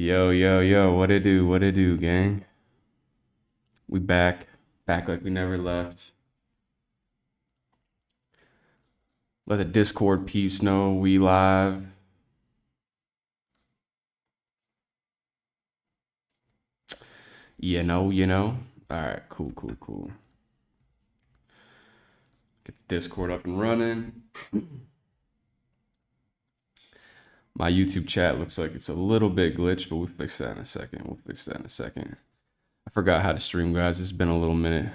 Yo, yo, yo, what it do? What it do, gang? We back. Back like we never left. Let the Discord peeps know we live. You know. Alright, cool. Get the Discord up and running. My YouTube chat looks like it's a little bit glitched, but we'll fix that in a second. I forgot how to stream, guys. It's been a little minute.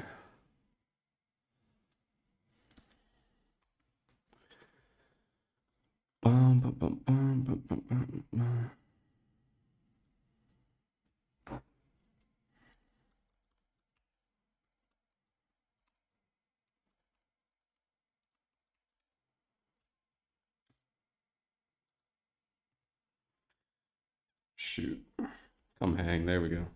Shoot. Come hang. There we go.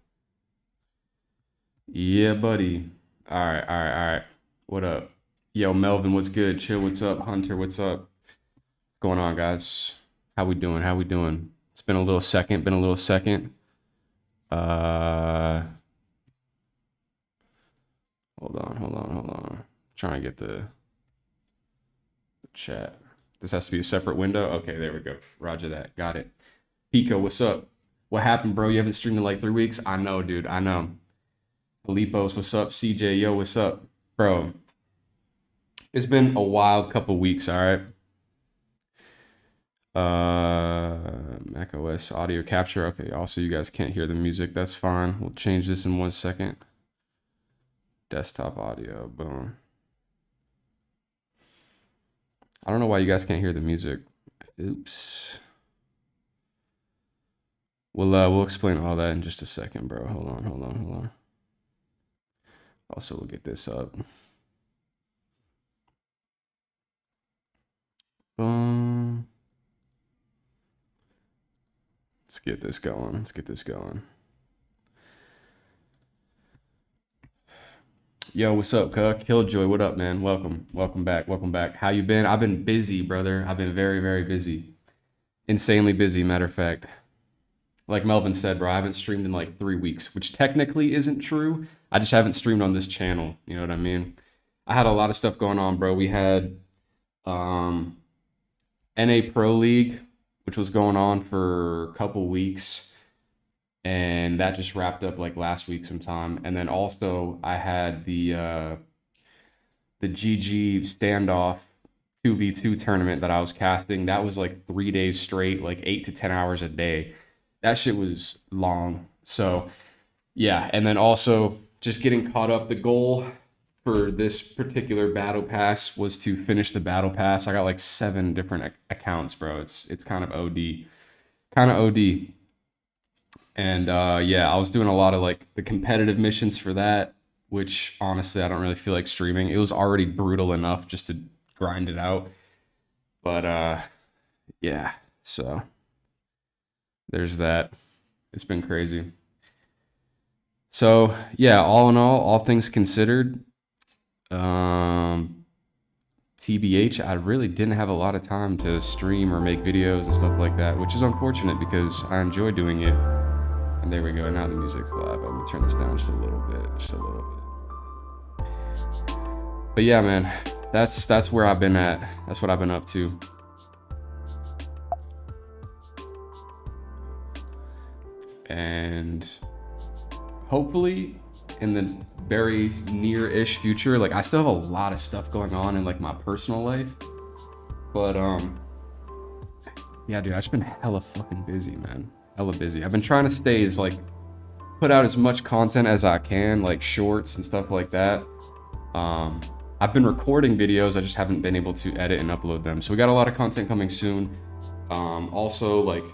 Yeah, buddy. All right. What up? Yo, Melvin, what's good? Chill, what's up? Hunter, what's up? What's going on, guys? How we doing? It's been a little second. Hold on. Trying to get the chat. This has to be a separate window. Okay, there we go. Roger that. Got it. Pico, what's up? What happened, bro? You haven't streamed in like 3 weeks? I know, dude. I know. Filipos, what's up? CJ, yo, what's up? Bro, it's been a wild couple weeks, all right? macOS audio capture. Okay, also you guys can't hear the music. That's fine. We'll change this in 1 second. Desktop audio, boom. I don't know why you guys can't hear the music. Oops. We'll explain all that in just a second, bro. Hold on. Also, we'll get this up. Boom. Let's get this going. Yo, what's up, Killjoy? What up, man? Welcome back. How you been? I've been busy, brother. I've been very, very busy. Insanely busy, matter of fact. Like Melvin said, bro, I haven't streamed in like 3 weeks, which technically isn't true. I just haven't streamed on this channel. You know what I mean? I had a lot of stuff going on, bro. We had NA Pro League, which was going on for a couple weeks, and that just wrapped up like last week sometime. And then also I had the GG Standoff 2v2 tournament that I was casting. That was like 3 days straight, like 8 to 10 hours a day. That shit was long. So yeah, and then also just getting caught up. The goal for this particular battle pass was to finish the battle pass. I got like 7 different accounts, bro. It's kind of OD. And yeah, I was doing a lot of like the competitive missions for that, which honestly I don't really feel like streaming. It was already brutal enough just to grind it out. But yeah, so there's that. It's been crazy. So yeah, all in all things considered, TBH, I really didn't have a lot of time to stream or make videos and stuff like that, which is unfortunate because I enjoy doing it. And there we go. Now the music's live. I'm gonna turn this down just a little bit. But yeah, man, that's where I've been at. That's what I've been up to. And hopefully in the very near-ish future, like I still have a lot of stuff going on in like my personal life, but yeah, dude, I've just been hella fucking busy, man. Hella busy. I've been trying to stay as like put out as much content as I can, like shorts and stuff like that. I've been recording videos, I just haven't been able to edit and upload them. So we got a lot of content coming soon. Also, like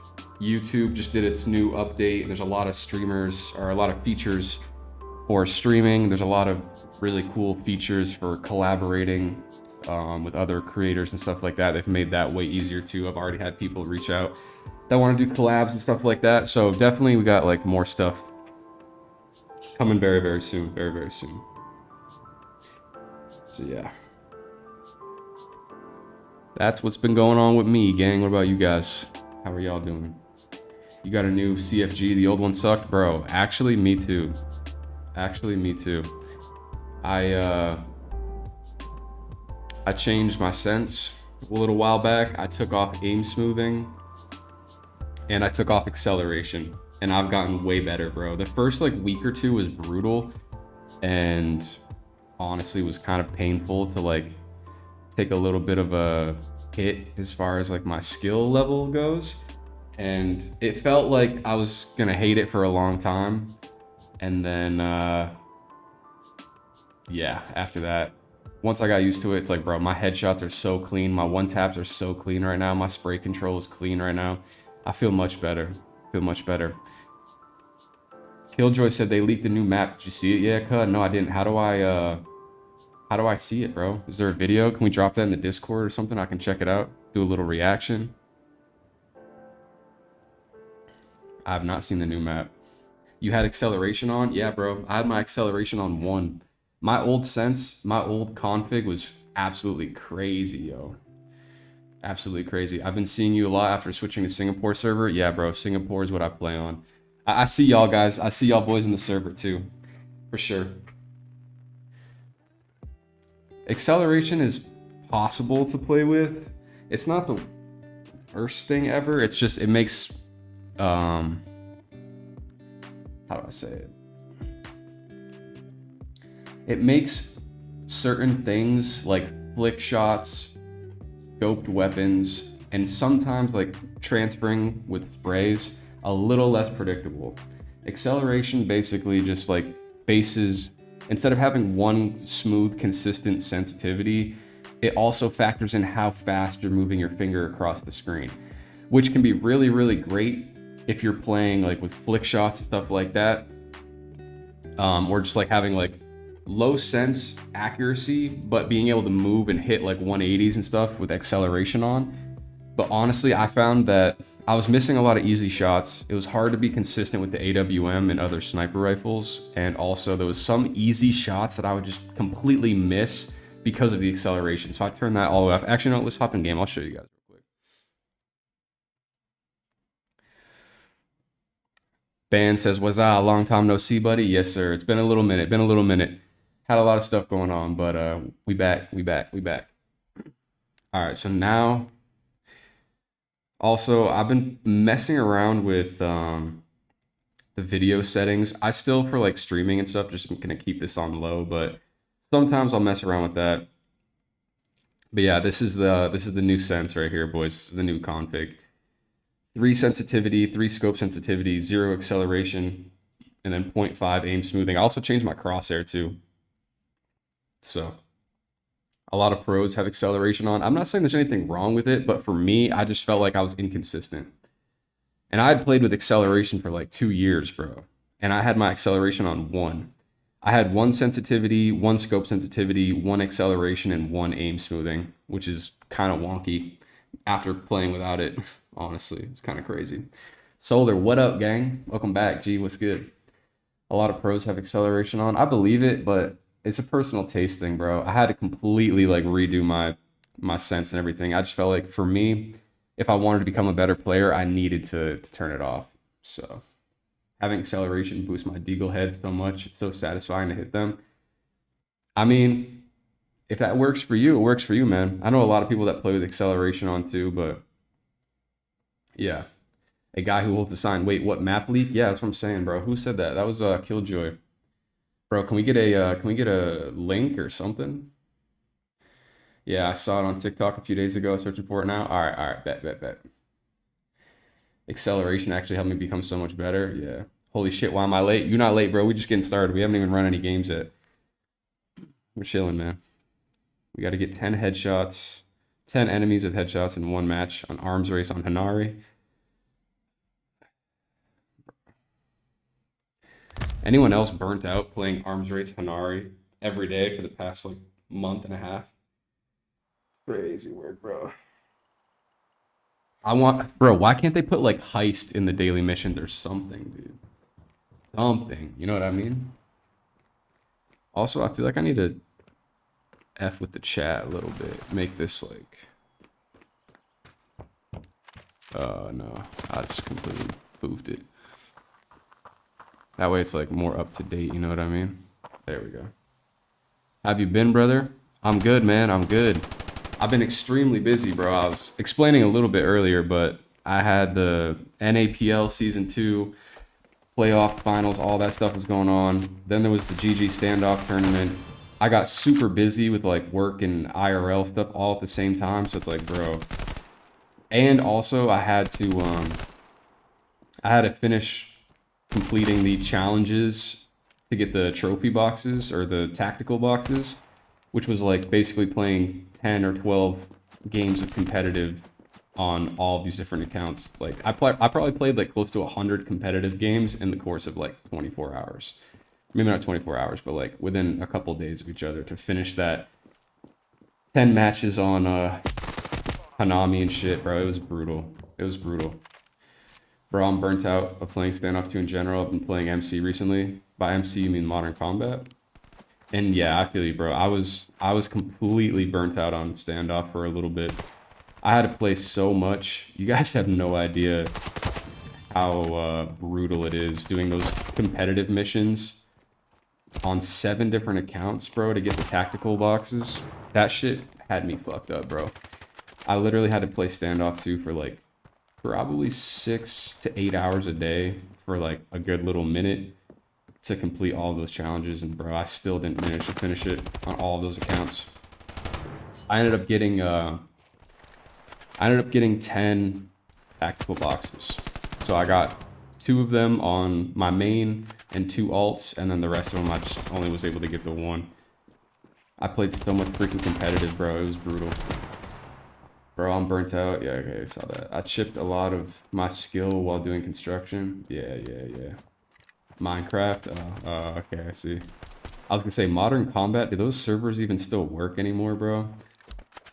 YouTube just did its new update. There's a lot of streamers or a lot of features for streaming. There's a lot of really cool features for collaborating with other creators and stuff like that. They've made that way easier too. I've already had people reach out that want to do collabs and stuff like that. So definitely we got like more stuff coming very, very soon. So yeah. That's what's been going on with me, gang. What about you guys? How are y'all doing? You got a new CFG. The old one sucked, bro. Actually, me too. Actually, me too. I changed my sense a little while back. I took off aim smoothing and I took off acceleration, and I've gotten way better, bro. The first like week or two was brutal and honestly was kind of painful to like take a little bit of a hit as far as like my skill level goes, and it felt like I was gonna hate it for a long time. And then yeah, after that, once I got used to it, it's like, bro, my headshots are so clean, my one taps are so clean right now, my spray control is clean right now. I feel much better. Feel much better. Killjoy said they leaked the new map. Did you see it? Yeah, cut. No, I didn't. How do I see it, bro? Is there a video? Can we drop that in the Discord or something? I can check it out. Do a little reaction. I have not seen the new map. You had acceleration on? Yeah, bro. I had my acceleration on 1. My old sense, my old config was absolutely crazy, yo. Absolutely crazy. I've been seeing you a lot after switching to Singapore server. Yeah, bro. Singapore is what I play on. I see y'all guys. I see y'all boys in the server too. For sure. Acceleration is possible to play with. It's not the worst thing ever. It's just, it makes, how do I say it? It makes certain things like flick shots, scoped weapons, and sometimes like transferring with sprays a little less predictable. Acceleration basically just like bases, instead of having one smooth, consistent sensitivity, it also factors in how fast you're moving your finger across the screen, which can be really, really great if you're playing like with flick shots and stuff like that, or just like having like low sense accuracy, but being able to move and hit like 180s and stuff with acceleration on. But honestly, I found that I was missing a lot of easy shots. It was hard to be consistent with the AWM and other sniper rifles. And also there was some easy shots that I would just completely miss because of the acceleration. So I turned that all the way off. Actually, no, let's hop in game. I'll show you guys real quick. Ban says, was a long time no see, buddy? Yes, sir. It's been a little minute. Had a lot of stuff going on, but we back. All right, so now, also, I've been messing around with the video settings. I still, for like streaming and stuff, just gonna keep this on low, but sometimes I'll mess around with that. But yeah, this is the new sense right here, boys. This is the new config. 3 sensitivity, 3 scope sensitivity, 0 acceleration, and then 0.5 aim smoothing. I also changed my crosshair too. So a lot of pros have acceleration on. I'm not saying there's anything wrong with it, but for me, I just felt like I was inconsistent. And I had played with acceleration for like 2 years, bro. And I had my acceleration on 1. I had 1 sensitivity, 1 scope sensitivity, 1 acceleration, and 1 aim smoothing, which is kind of wonky after playing without it. Honestly, it's kind of crazy. Solar, what up, gang? Welcome back. G, what's good? A lot of pros have acceleration on. I believe it, but it's a personal taste thing, bro. I had to completely like redo my sense and everything. I just felt like for me, if I wanted to become a better player, I needed to turn it off. So having acceleration boosts my deagle head so much. It's so satisfying to hit them. I mean, if that works for you, it works for you, man. I know a lot of people that play with acceleration on too, but yeah. A guy who holds a sign. Wait, what, map leak? Yeah, that's what I'm saying, bro. Who said that? That was Killjoy. Bro, can we get a link or something? Yeah, I saw it on TikTok a few days ago, searching for it now. All right, bet. Acceleration actually helped me become so much better. Yeah. Holy shit, why am I late? You're not late, bro. We're just getting started. We haven't even run any games yet. We're chilling, man. We got to get 10 headshots, 10 enemies with headshots in 1 match on arms race on Hanari. Anyone else burnt out playing arms race Hanari every day for the past like month and a half? Crazy work, bro. Bro, why can't they put like heist in the daily missions or something, dude? Something, you know what I mean? Also, I feel like I need to F with the chat a little bit. Make this like, no, I just completely spoofed it. That way it's like more up to date, you know what I mean? There we go. Have you been, brother? I'm good, man. I'm good. I've been extremely busy, bro. I was explaining a little bit earlier, but I had the NAPL Season 2 playoff finals, all that stuff was going on. Then there was the GG Standoff tournament. I got super busy with like work and IRL stuff all at the same time, so it's like, bro. And also I had to finish completing the challenges to get the trophy boxes or the tactical boxes, which was like basically playing 10 or 12 games of competitive on all of these different accounts. Like I probably played like close to 100 competitive games in the course of like 24 hours. Maybe not 24 hours, but like within a couple of days of each other to finish that 10 matches on Hanami and shit, bro. It was brutal. It was brutal. Bro, I'm burnt out of playing Standoff 2 in general. I've been playing MC recently. By MC, you mean Modern Combat? And yeah, I feel you, bro. I was completely burnt out on Standoff for a little bit. I had to play so much. You guys have no idea how brutal it is doing those competitive missions on 7 different accounts, bro, to get the tactical boxes. That shit had me fucked up, bro. I literally had to play Standoff 2 for like probably 6 to 8 hours a day for like a good little minute to complete all of those challenges, and bro, I still didn't manage to finish it on all of those accounts. I ended up getting 10 tactical boxes. So I got 2 of them on my main and 2 alts, and then the rest of them I just only was able to get the 1. I played so much freaking competitive, bro. It was brutal. Bro, I'm burnt out. Yeah, okay, I saw that. I chipped a lot of my skill while doing construction. Yeah. Minecraft? Okay, I see. I was gonna say, Modern Combat, do those servers even still work anymore, bro?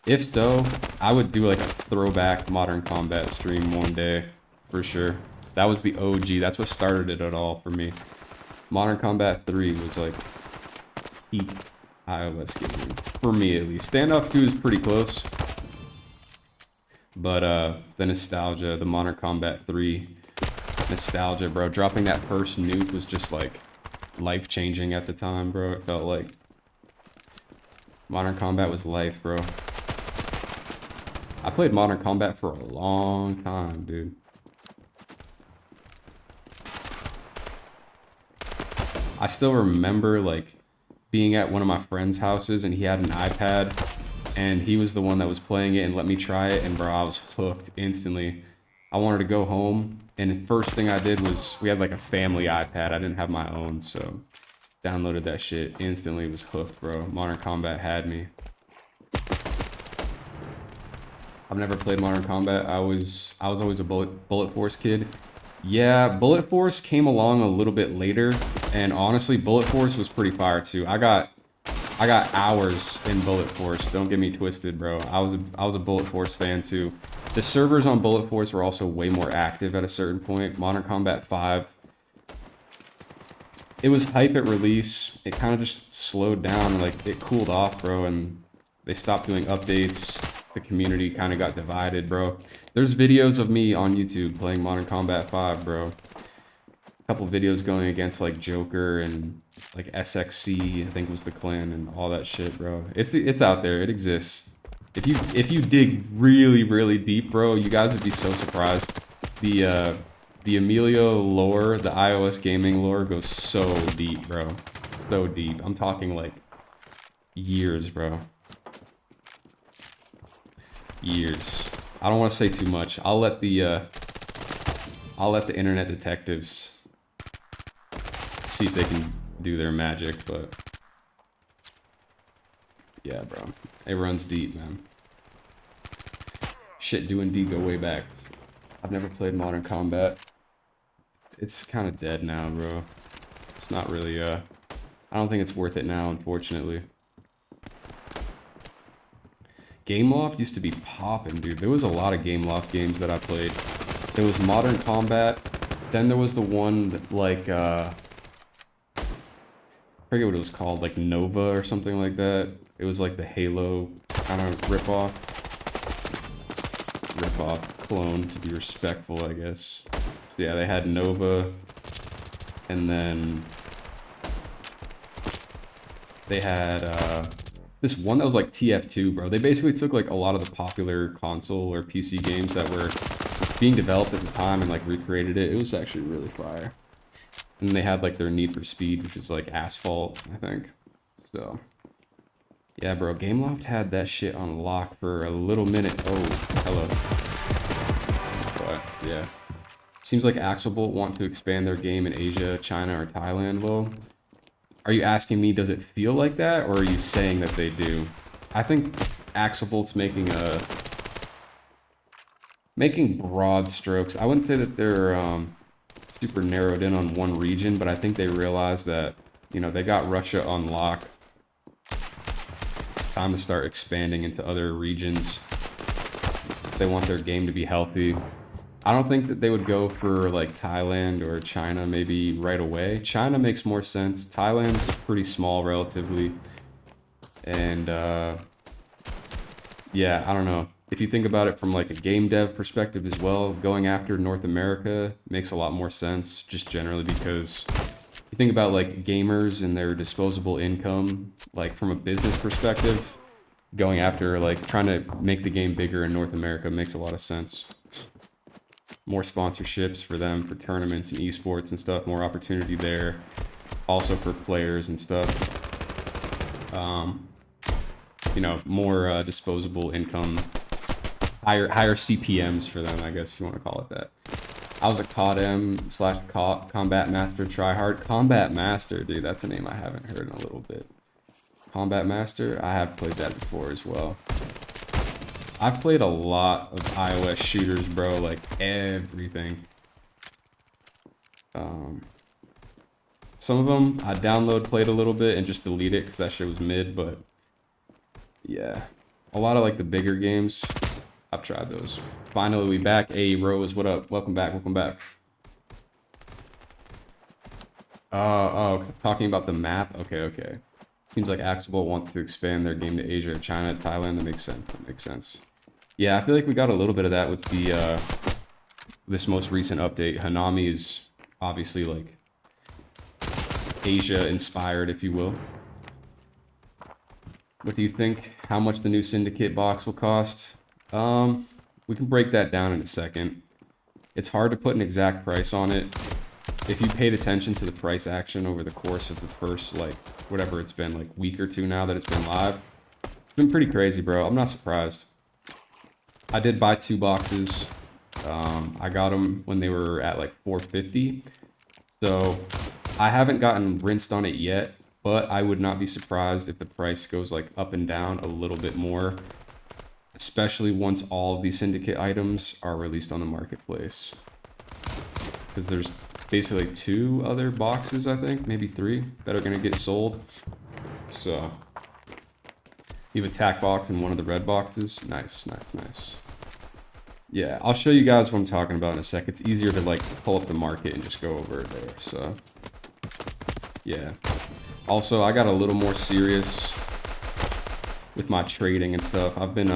If so, I would do like a throwback Modern Combat stream one day, for sure. That was the OG. That's what started it at all for me. Modern Combat 3 was like peak iOS gaming, for me at least. Standoff 2 is pretty close. But the nostalgia, the Modern Combat 3 nostalgia, bro. Dropping that first nuke was just like life-changing at the time, bro. It felt like Modern Combat was life, bro. I played Modern Combat for a long time, dude. I still remember like being at one of my friend's houses and he had an iPad and he was the one that was playing it and let me try it, and bro, I was hooked instantly. I wanted to go home, and the first thing I did was, we had like a family iPad. I didn't have my own, so downloaded that shit instantly. Was hooked, bro. Modern Combat had me. I've never played Modern Combat. I was always a Bullet Force kid. Yeah, Bullet Force came along a little bit later, and honestly, Bullet Force was pretty fire too. I got hours in Bullet Force. Don't get me twisted, bro. I was a Bullet Force fan too. The servers on Bullet Force were also way more active at a certain point. Modern Combat 5, it was hype at release. It kind of just slowed down, like it cooled off, bro, and they stopped doing updates. The community kind of got divided, bro. There's videos of me on YouTube playing Modern Combat 5, bro. A couple videos going against like Joker and like SXC, I think was the clan, and all that shit, bro. It's out there. It exists. If you dig really, really deep, bro, you guys would be so surprised. The Emilio lore, the iOS gaming lore, goes so deep, bro. So deep. I'm talking like years, bro. Years. I don't want to say too much. I'll let the internet detectives see if they can do their magic, but yeah, bro. It runs deep, man. Shit, do indeed go way back. I've never played Modern Combat. It's kind of dead now, bro. It's not really, I don't think it's worth it now, unfortunately. Gameloft used to be poppin', dude. There was a lot of Gameloft games that I played. There was Modern Combat. Then there was the one that, like, I forget what it was called, like Nova or something like that. It was like the Halo kind of ripoff. clone to be respectful, I guess. So yeah, they had Nova, and then they had this one that was like TF2, bro. They basically took like a lot of the popular console or PC games that were being developed at the time and like recreated it. It was actually really fire. And they had like their Need for Speed, which is like Asphalt, I think. So yeah, bro, Gameloft had that shit on lock for a little minute. Oh, hello. But yeah, seems like Axelbolt want to expand their game in Asia, China, or Thailand. Well, are you asking me, does it feel like that, or are you saying that they do? I think Axelbolt's making broad strokes. I wouldn't say that they're super narrowed in on one region, but I think they realize that, you know, they got Russia on lock. It's time to start expanding into other regions. They want their game to be healthy. I don't think that they would go for like Thailand or China maybe right away. China makes more sense. Thailand's pretty small relatively. And yeah, I don't know. If you think about it from like a game dev perspective as well, going after North America makes a lot more sense just generally because you think about like gamers and their disposable income, like from a business perspective, going after like trying to make the game bigger in North America makes a lot of sense. More sponsorships for them for tournaments and esports and stuff, more opportunity there. Also for players and stuff. You know, more disposable income, higher CPMs for them, I guess if you want to call it that. I was a COD/Combat Master tryhard. Combat Master, dude, that's a name I haven't heard in a little bit. Combat Master, I have played that before as well. I've played a lot of iOS shooters, bro, like everything. Some of them I played a little bit and just delete it because that shit was mid, but yeah. A lot of like the bigger games, I've tried those. Finally, we back. Hey, Rose, what up? Welcome back, welcome back. Oh, talking about the map? Okay. Seems like Axelbolt wants to expand their game to Asia, China, Thailand. That makes sense. Yeah, I feel like we got a little bit of that with the this most recent update. Hanami is obviously like Asia inspired, if you will. What do you think? How much the new Syndicate box will cost? We can break that down in a second. It's hard to put an exact price on it. If you paid attention to the price action over the course of the first, like, whatever it's been, like, week or two now that it's been live, it's been pretty crazy, bro. I'm not surprised. I did buy 2 boxes. I got them when they were at, like, $4.50. So, I haven't gotten rinsed on it yet, but I would not be surprised if the price goes, like, up and down a little bit more, especially once all of these Syndicate items are released on the marketplace. Because there's basically 2 other boxes, I think, maybe 3, that are going to get sold. So, you have a tack box and one of the red boxes. Nice. Yeah, I'll show you guys what I'm talking about in a sec. It's easier to, like, pull up the market and just go over it there, so. Yeah. Also, I got a little more serious with my trading and stuff. I've been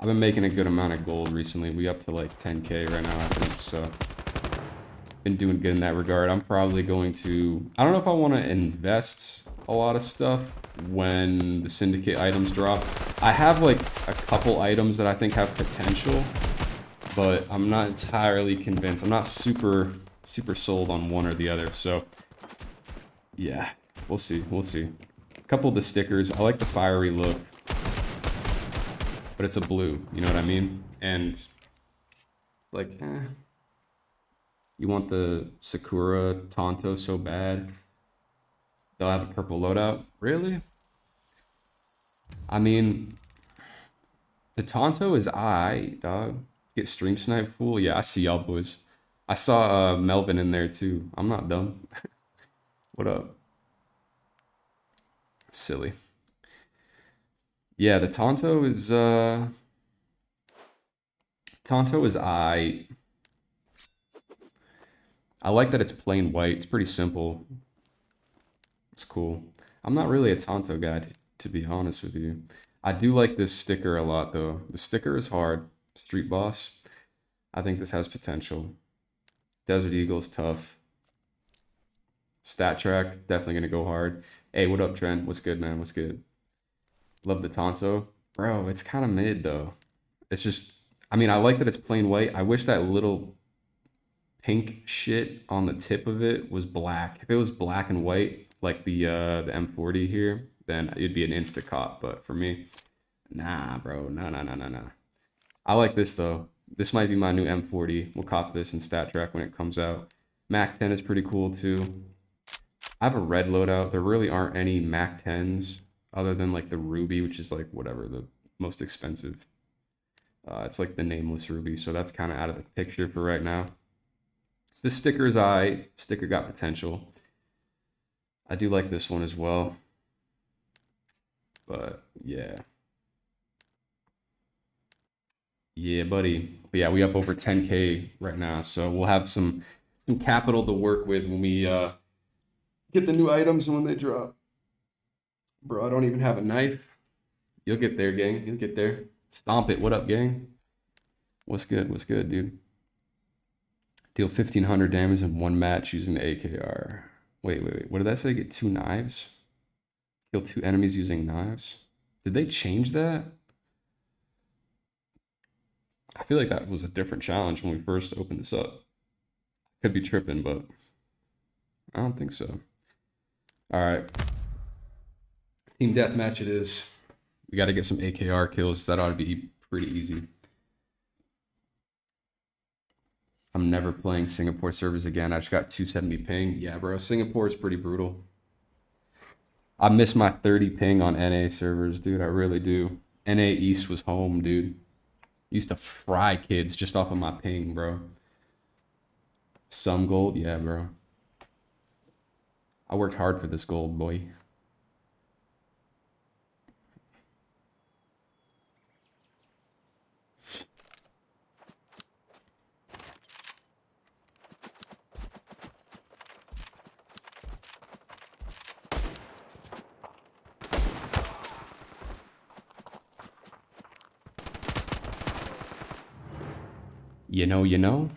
making a good amount of gold recently. We up to, like, 10K right now, I think, so. Been doing good in that regard. I'm probably going to, I don't know if I want to invest a lot of stuff when the Syndicate items drop. I have like a couple items that I think have potential, but I'm not entirely convinced. I'm not super sold on one or the other. So yeah, we'll see. A couple of the stickers, I like the fiery look, but it's a blue, you know what I mean? And like, you want the Sakura Tonto so bad. They'll have a purple loadout. Really? I mean, the Tonto is aight, dog. Get stream snipe fool. Yeah, I see y'all boys. I saw Melvin in there too. I'm not dumb. What up? Silly. Yeah, the Tonto is aight. I like that it's plain white. It's pretty simple. It's cool. I'm not really a Tonto guy, to be honest with you. I do like this sticker a lot, though. The sticker is hard. Street Boss. I think this has potential. Desert Eagle's tough. Stat track, definitely gonna go hard. Hey, what up, Trent? What's good, man? What's good? Love the Tonto. Bro, it's kind of mid, though. It's just, I mean, I like that it's plain white. I wish that little pink shit on the tip of it was black. If it was black and white, like the M40 here, then it'd be an insta cop. But for me, nah, bro. Nah. I like this, though. This might be my new M40. We'll cop this in stat track when it comes out. Mac 10 is pretty cool, too. I have a red loadout. There really aren't any Mac 10s other than like the Ruby, which is like whatever, the most expensive. It's like the nameless Ruby, so that's kind of out of the picture for right now. This sticker's sticker got potential. I do like this one as well. But yeah. Yeah, buddy. But yeah, we up over 10K right now, so we'll have some capital to work with when we get the new items and when they drop. Bro, I don't even have a knife. You'll get there, gang. You'll get there. Stomp it. What up, gang? What's good? What's good, dude? Deal 1,500 damage in one match using the AKR. Wait. What did that say? Get 2 knives? Kill 2 enemies using knives? Did they change that? I feel like that was a different challenge when we first opened this up. Could be tripping, but I don't think so. All right. Team deathmatch it is. We got to get some AKR kills. That ought to be pretty easy. I'm never playing Singapore servers again. I just got 270 ping. Yeah, bro. Singapore is pretty brutal. I miss my 30 ping on NA servers, dude. I really do. NA East was home, dude. Used to fry kids just off of my ping, bro. Some gold? Yeah, bro. I worked hard for this gold, boy. You know.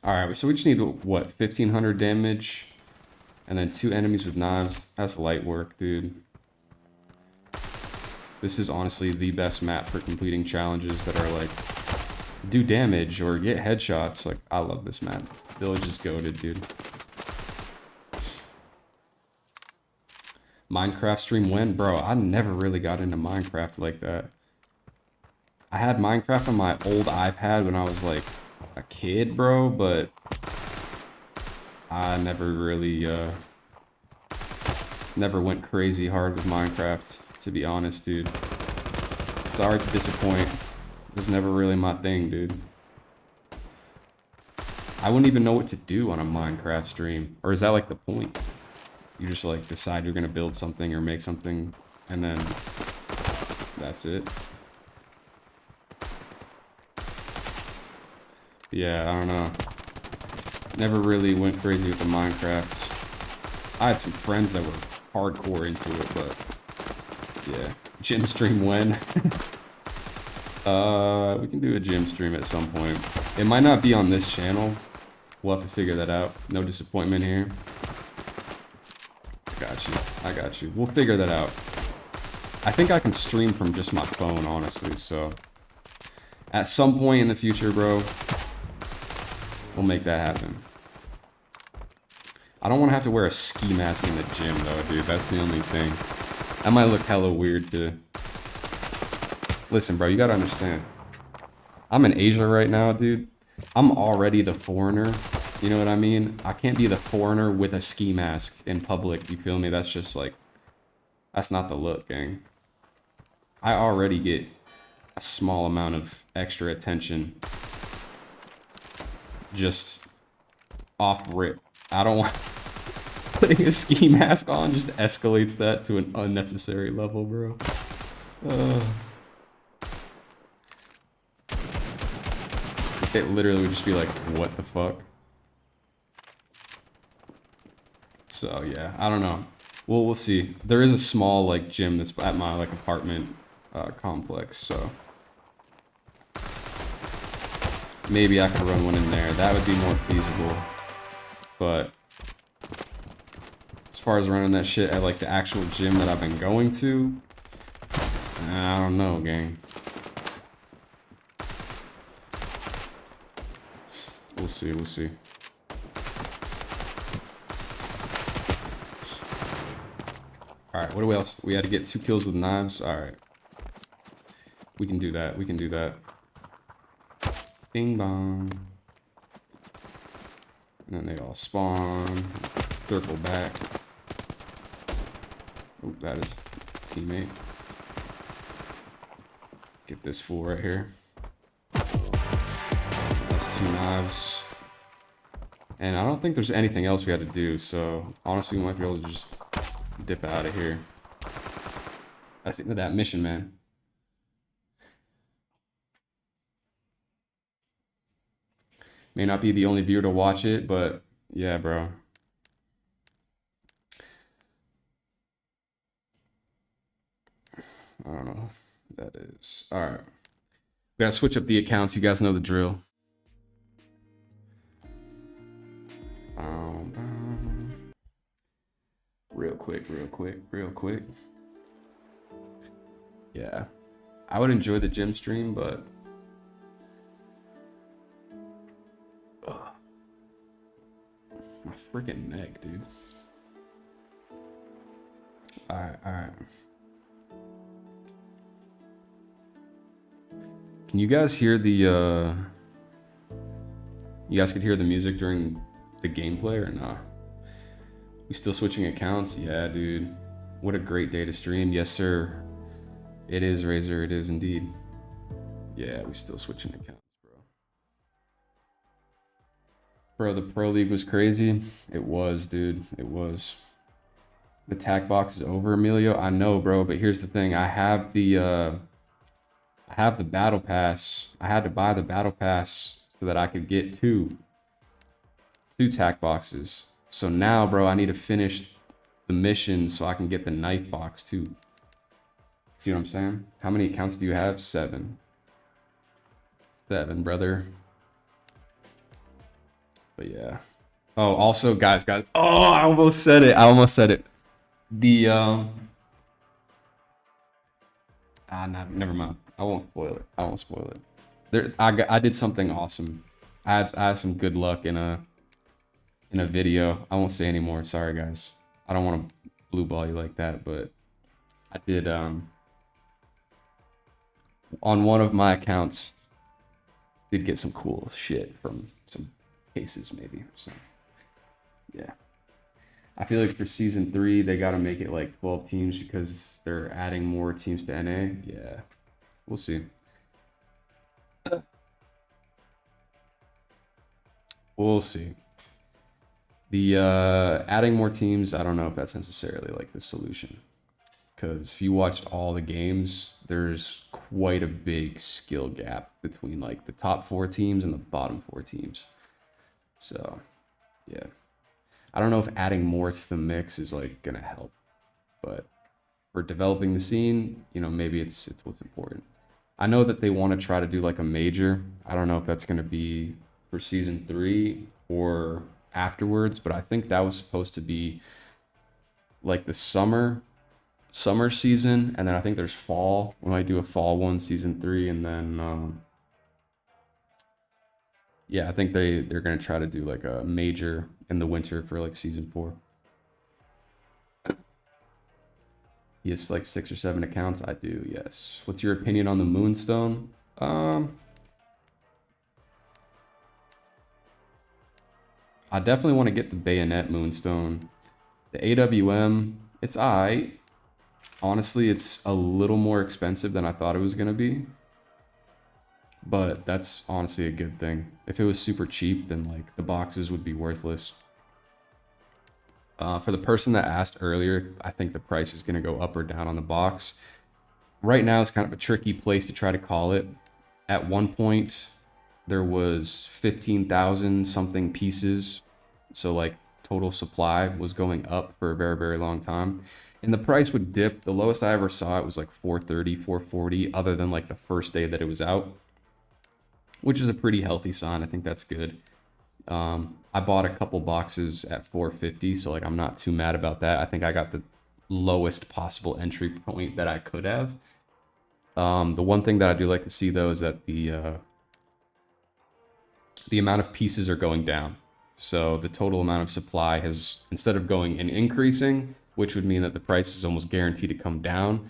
Alright, so we just need, what, 1,500 damage? And then 2 enemies with knives. That's light work, dude. This is honestly the best map for completing challenges that are like, do damage or get headshots. Like, I love this map. Village is goated, dude. Minecraft stream when? Bro, I never really got into Minecraft like that. I had Minecraft on my old iPad when I was like a kid, bro, but I never really never went crazy hard with Minecraft, to be honest, dude. Sorry to disappoint. It was never really my thing, dude. I wouldn't even know what to do on a Minecraft stream. Or is that like the point? You just like decide you're gonna build something or make something and then that's it. Yeah, I don't know. Never really went crazy with the Minecrafts. I had some friends that were hardcore into it, but yeah. Gym stream when? We can do a gym stream at some point. It might not be on this channel. We'll have to figure that out. No disappointment here. I got you. We'll figure that out. I think I can stream from just my phone, honestly, so at some point in the future, bro, we'll make that happen. I don't want to have to wear a ski mask in the gym, though, dude. That's the only thing. That might look hella weird, to... Listen, bro, you gotta understand. I'm in Asia right now, dude. I'm already the foreigner. You know what I mean? I can't be the foreigner with a ski mask in public. You feel me? That's just like... That's not the look, gang. I already get a small amount of extra attention just off rip. I don't want... Putting a ski mask on just escalates that to an unnecessary level, bro. It literally would just be like, what the fuck? So, yeah, I don't know. Well, we'll see. There is a small like gym that's at my like apartment complex, so maybe I could run one in there. That would be more feasible. But as far as running that shit at like the actual gym that I've been going to, I don't know, gang. We'll see, we'll see. Alright, what else? We had to get 2 kills with knives. Alright. We can do that, we can do that. Bing bong. And then they all spawn. Circle back. Oh, that is teammate. Get this fool right here. That's 2 knives. And I don't think there's anything else we had to do, so honestly we might be able to just dip out of here. That's the end of that mission, man. May not be the only viewer to watch it, but yeah, bro. I don't know who that is. Alright. We gotta switch up the accounts. You guys know the drill. Real quick. Yeah. I would enjoy the gym stream, but my freaking neck, dude. Alright. Can you guys hear the you guys could hear the music during the gameplay or not? We still switching accounts? Yeah, dude. What a great day to stream. Yes, sir. It is, Razor. It is indeed. Yeah, we still switching accounts, bro. Bro, the Pro League was crazy. It was, dude. It was. The tack box is over, Emilio. I know, bro, but here's the thing. I have the Battle Pass. I had to buy the Battle Pass so that I could get two tack boxes. So now, bro, I need to finish the mission so I can get the knife box too. See what I'm saying? How many accounts do you have? 7. 7, brother. But yeah. Oh, also, guys. Oh, I almost said it. The never mind. I won't spoil it. There, I did something awesome. I had some good luck in a video. I won't say anymore. Sorry, guys. I don't want to blue ball you like that, but I did on one of my accounts did get some cool shit from some cases maybe. So yeah. I feel like for season 3 they gotta make it like 12 teams because they're adding more teams to NA. Yeah. We'll see. We'll see. The adding more teams, I don't know if that's necessarily like the solution. Because if you watched all the games, there's quite a big skill gap between like the top 4 teams and the bottom 4 teams. So, yeah. I don't know if adding more to the mix is like gonna help. But for developing the scene, you know, maybe it's what's important. I know that they want to try to do like a major. I don't know if that's gonna be for season 3 or afterwards, but I think that was supposed to be like the summer season, and then I think there's fall. We might do a fall one, season 3, and then yeah, I think they're gonna try to do like a major in the winter for like season 4. He has like 6 or 7 accounts. I do, yes. What's your opinion on the Moonstone? I definitely want to get the Bayonet Moonstone. The AWM, it's alright. Honestly, it's a little more expensive than I thought it was going to be. But that's honestly a good thing. If it was super cheap, then like the boxes would be worthless. For the person that asked earlier, I think the price is going to go up or down on the box. Right now, it's kind of a tricky place to try to call it. At one point, there was 15,000 something pieces. So like total supply was going up for a very, very long time. And the price would dip. The lowest I ever saw it was like 430, 440, other than like the first day that it was out, which is a pretty healthy sign. I think that's good. I bought a couple boxes at 450, so like I'm not too mad about that. I think I got the lowest possible entry point that I could have. The one thing that I do like to see though is that the amount of pieces are going down. So the total amount of supply has, instead of going and increasing, which would mean that the price is almost guaranteed to come down,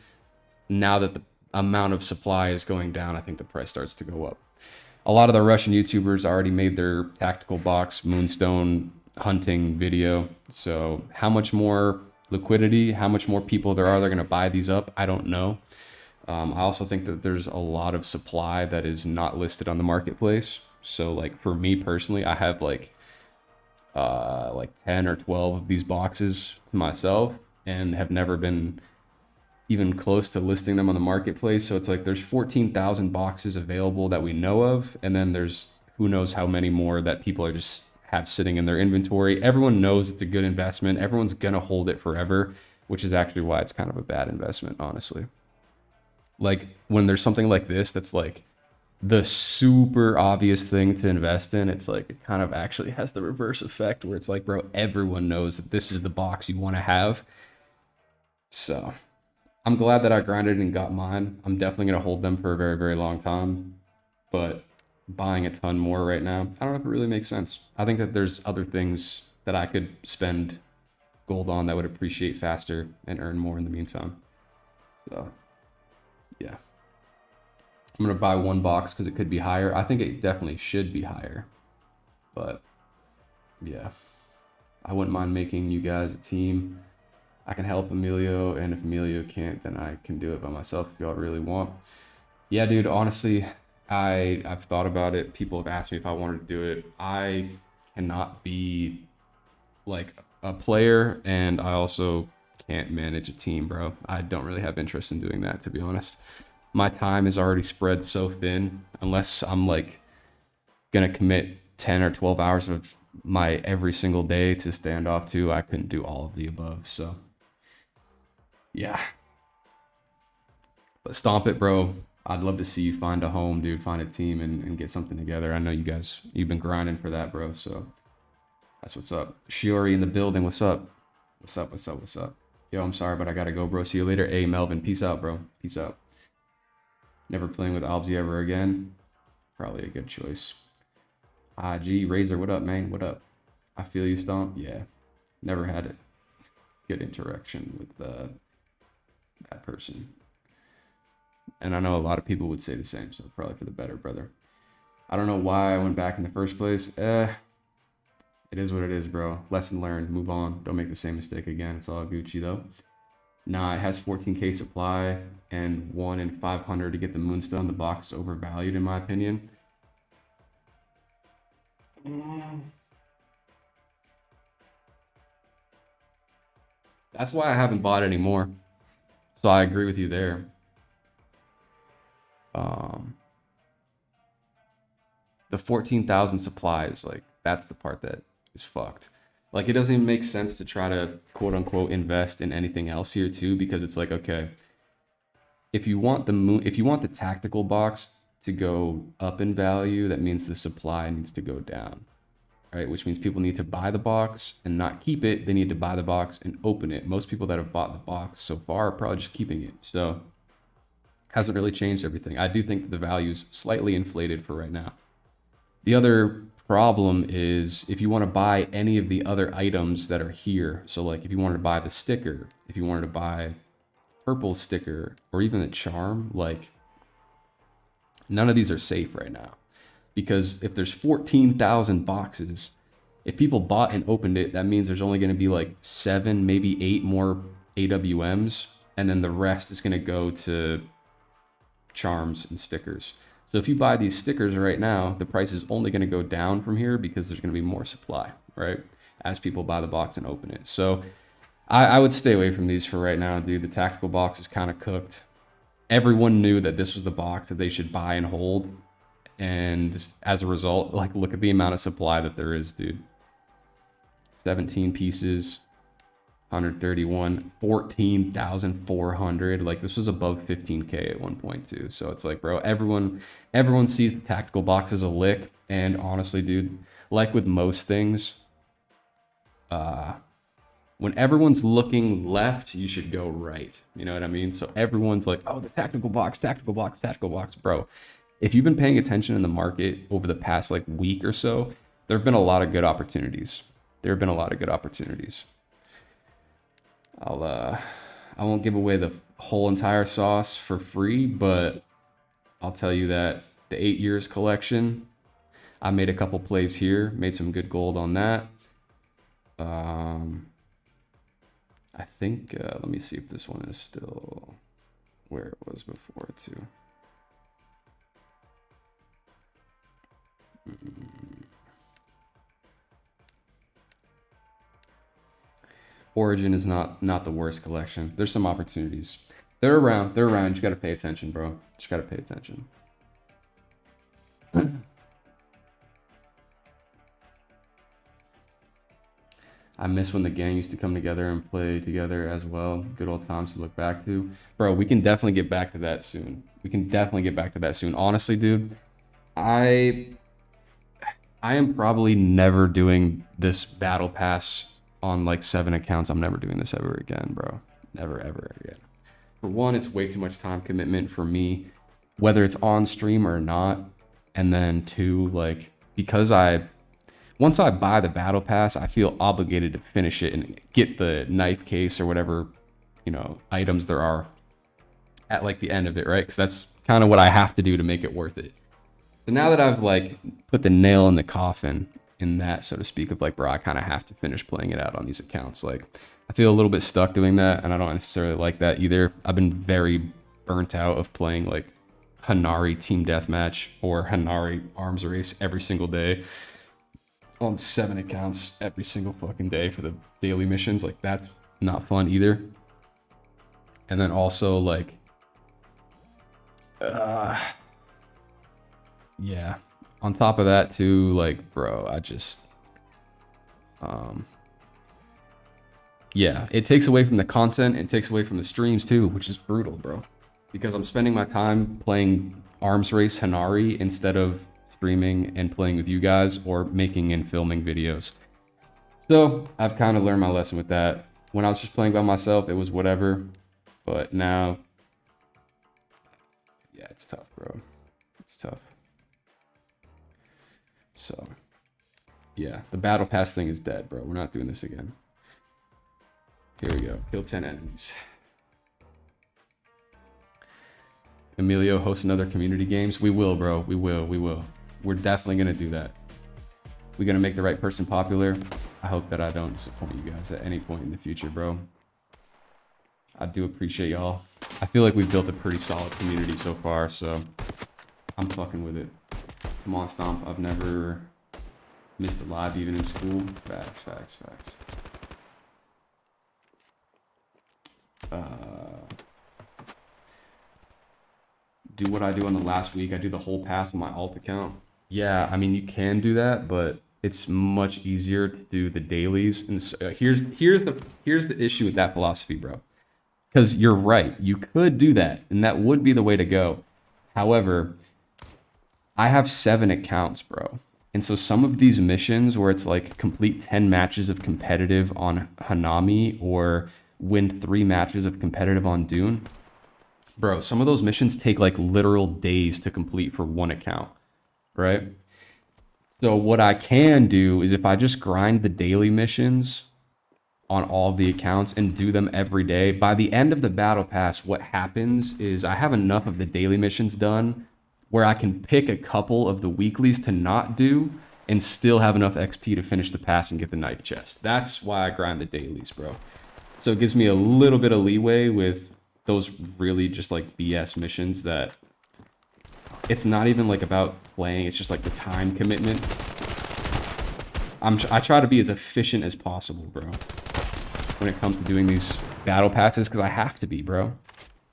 now that the amount of supply is going down, I think the price starts to go up. A lot of the Russian YouTubers already made their tactical box moonstone hunting video. So how much more liquidity, how much more people there are that are going to buy these up, I don't know. I also think that there's a lot of supply that is not listed on the marketplace. So like for me personally, I have like 10 or 12 of these boxes to myself and have never been even close to listing them on the marketplace. So it's like there's 14,000 boxes available that we know of, and then there's who knows how many more that people are just have sitting in their inventory. Everyone knows it's a good investment. Everyone's gonna hold it forever, which is actually why it's kind of a bad investment, honestly. Like when there's something like this that's like the super obvious thing to invest in, it's like it kind of actually has the reverse effect where it's like, bro, everyone knows that this is the box you want to have. So I'm glad that I grinded and got mine. I'm definitely going to hold them for a very, very long time, but buying a ton more right now, I don't know if it really makes sense. I think that there's other things that I could spend gold on that would appreciate faster and earn more in the meantime. So yeah, I'm going to buy one box because it could be higher. I think it definitely should be higher, but yeah, I wouldn't mind making you guys a team. I can help Emilio, and if Emilio can't, then I can do it by myself if y'all really want. Yeah, dude, honestly, I've thought about it. People have asked me if I wanted to do it. I cannot be like a player, and I also can't manage a team, bro. I don't really have interest in doing that, to be honest. My time is already spread so thin, unless I'm like gonna commit 10 or 12 hours of my every single day to Standoff 2. I couldn't do all of the above, so yeah. But stomp it, bro. I'd love to see you find a home, dude. Find a team and get something together. I know you've been grinding for that, bro. So that's what's up. Shiori in the building. What's up? What's up? What's up? What's up? Yo, I'm sorry, but I gotta go, bro. See you later. Hey, Melvin. Peace out, bro. Peace out. Never playing with Albzy ever again. Probably a good choice. G Razor, what up, man? What up? I feel you, Stomp. Yeah. Never had it. Good interaction with that person. And I know a lot of people would say the same, so probably for the better, brother. I don't know why I went back in the first place. It is what it is, bro. Lesson learned. Move on. Don't make the same mistake again. It's all Gucci, though. Nah, it has 14k supply and 1 in 500 to get the Moonstone. The box is overvalued, in my opinion. That's why I haven't bought any more. So I agree with you there. The 14,000 supplies, like that's the part that is fucked. Like it doesn't even make sense to try to quote unquote invest in anything else here too, because it's like, okay, if you want the tactical box to go up in value, that means the supply needs to go down, right? Which means people need to buy the box and not keep it. They need to buy the box and open it. Most people that have bought the box so far are probably just keeping it. So hasn't really changed everything. I do think that the value is slightly inflated for right now. The other problem is if you want to buy any of the other items that are here. So like if you wanted to buy the sticker, if you wanted to buy purple sticker, or even the charm, like none of these are safe right now. Because if there's 14,000 boxes, if people bought and opened it, that means there's only going to be like 7, maybe 8 more AWMs. And then the rest is going to go to charms and stickers. So if you buy these stickers right now, the price is only going to go down from here because there's going to be more supply, right? As people buy the box and open it. So I would stay away from these for right now, dude. The tactical box is kind of cooked. Everyone knew that this was the box that they should buy and hold. And as a result, like look at the amount of supply that there is, dude. 17 pieces, 131, 14,400. Like this was above 15K at one point too. So it's like, bro, everyone sees the tactical box as a lick. And honestly, dude, like with most things, when everyone's looking left, you should go right. You know what I mean? So everyone's like, oh, the tactical box, tactical box, tactical box. Bro, if you've been paying attention in the market over the past like week or so, there have been a lot of good opportunities. I won't give away the whole entire sauce for free, but I'll tell you that the 8 years collection, I made a couple plays here, made some good gold on that. I think, let me see if this one is still where it was before too. Origin is not the worst collection. There's some opportunities. They're around. You just gotta pay attention, bro. Just gotta pay attention. I miss when the gang used to come together and play together as well. Good old times to look back to. Bro, we can definitely get back to that soon. Honestly, dude, I am probably never doing this battle pass on like 7 accounts. I'm never doing this ever again, bro. Never, ever again. For one, it's way too much time commitment for me, whether it's on stream or not. And then two, like, because once I buy the battle pass, I feel obligated to finish it and get the knife case or whatever, you know, items there are at like the end of it, right? Because that's kind of what I have to do to make it worth it. So now that I've like put the nail in the coffin in that, so to speak, of like, bro, I kind of have to finish playing it out on these accounts. Like, I feel a little bit stuck doing that, and I don't necessarily like that either. I've been very burnt out of playing like Hanari Team Deathmatch or Hanari Arms Race every single day on 7 accounts every single fucking day for the daily missions. Like, that's not fun either. And then also like, yeah, on top of that too, like, bro, I just, yeah, it takes away from the content. It takes away from the streams too, which is brutal, bro, because I'm spending my time playing Arms Race Hanari instead of streaming and playing with you guys or making and filming videos. So I've kind of learned my lesson with that. When I was just playing by myself, it was whatever, but now, yeah, it's tough, bro. It's tough. So yeah, the battle pass thing is dead, bro. We're not doing this again. Here we go. Kill 10 enemies. Emilio, host another community games. We will, bro. We will. We're definitely going to do that. We're going to make the right person popular. I hope that I don't disappoint you guys at any point in the future, bro. I do appreciate y'all. I feel like we've built a pretty solid community so far, so I'm fucking with it. Come on, Stomp. I've never missed a live even in school. Facts. Do what I do on the last week. I do the whole pass on my alt account. Yeah, I mean, you can do that, but it's much easier to do the dailies. And so, here's the issue with that philosophy, bro. Because you're right, you could do that, and that would be the way to go. However, I have 7 accounts, bro. And so some of these missions where it's like complete 10 matches of competitive on Hanami or win 3 matches of competitive on Dune, bro, some of those missions take like literal days to complete for 1 account, right? So what I can do is if I just grind the daily missions on all of the accounts and do them every day, by the end of the battle pass, what happens is I have enough of the daily missions done where I can pick a couple of the weeklies to not do and still have enough XP to finish the pass and get the knife chest. That's why I grind the dailies, bro. So it gives me a little bit of leeway with those really just like BS missions that it's not even like about playing, it's just like the time commitment. I try to be as efficient as possible, bro, when it comes to doing these battle passes, because I have to be, bro.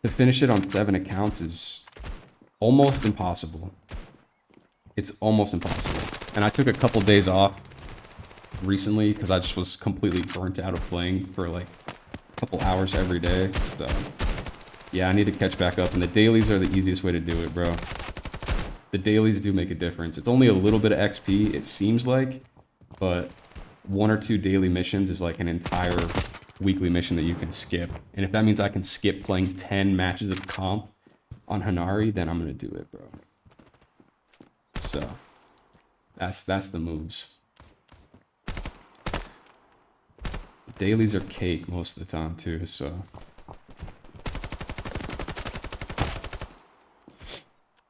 To finish it on 7 accounts is almost impossible. It's almost impossible. And I took a couple days off recently because I just was completely burnt out of playing for like a couple hours every day. So yeah, I need to catch back up, and the dailies are the easiest way to do it, bro. The dailies do make a difference. It's only a little bit of XP, it seems like, but 1 or 2 daily missions is like an entire weekly mission that you can skip. And if that means I can skip playing 10 matches of comp on Hanari, then I'm gonna do it, bro. So that's the moves. Dailies are cake most of the time too, so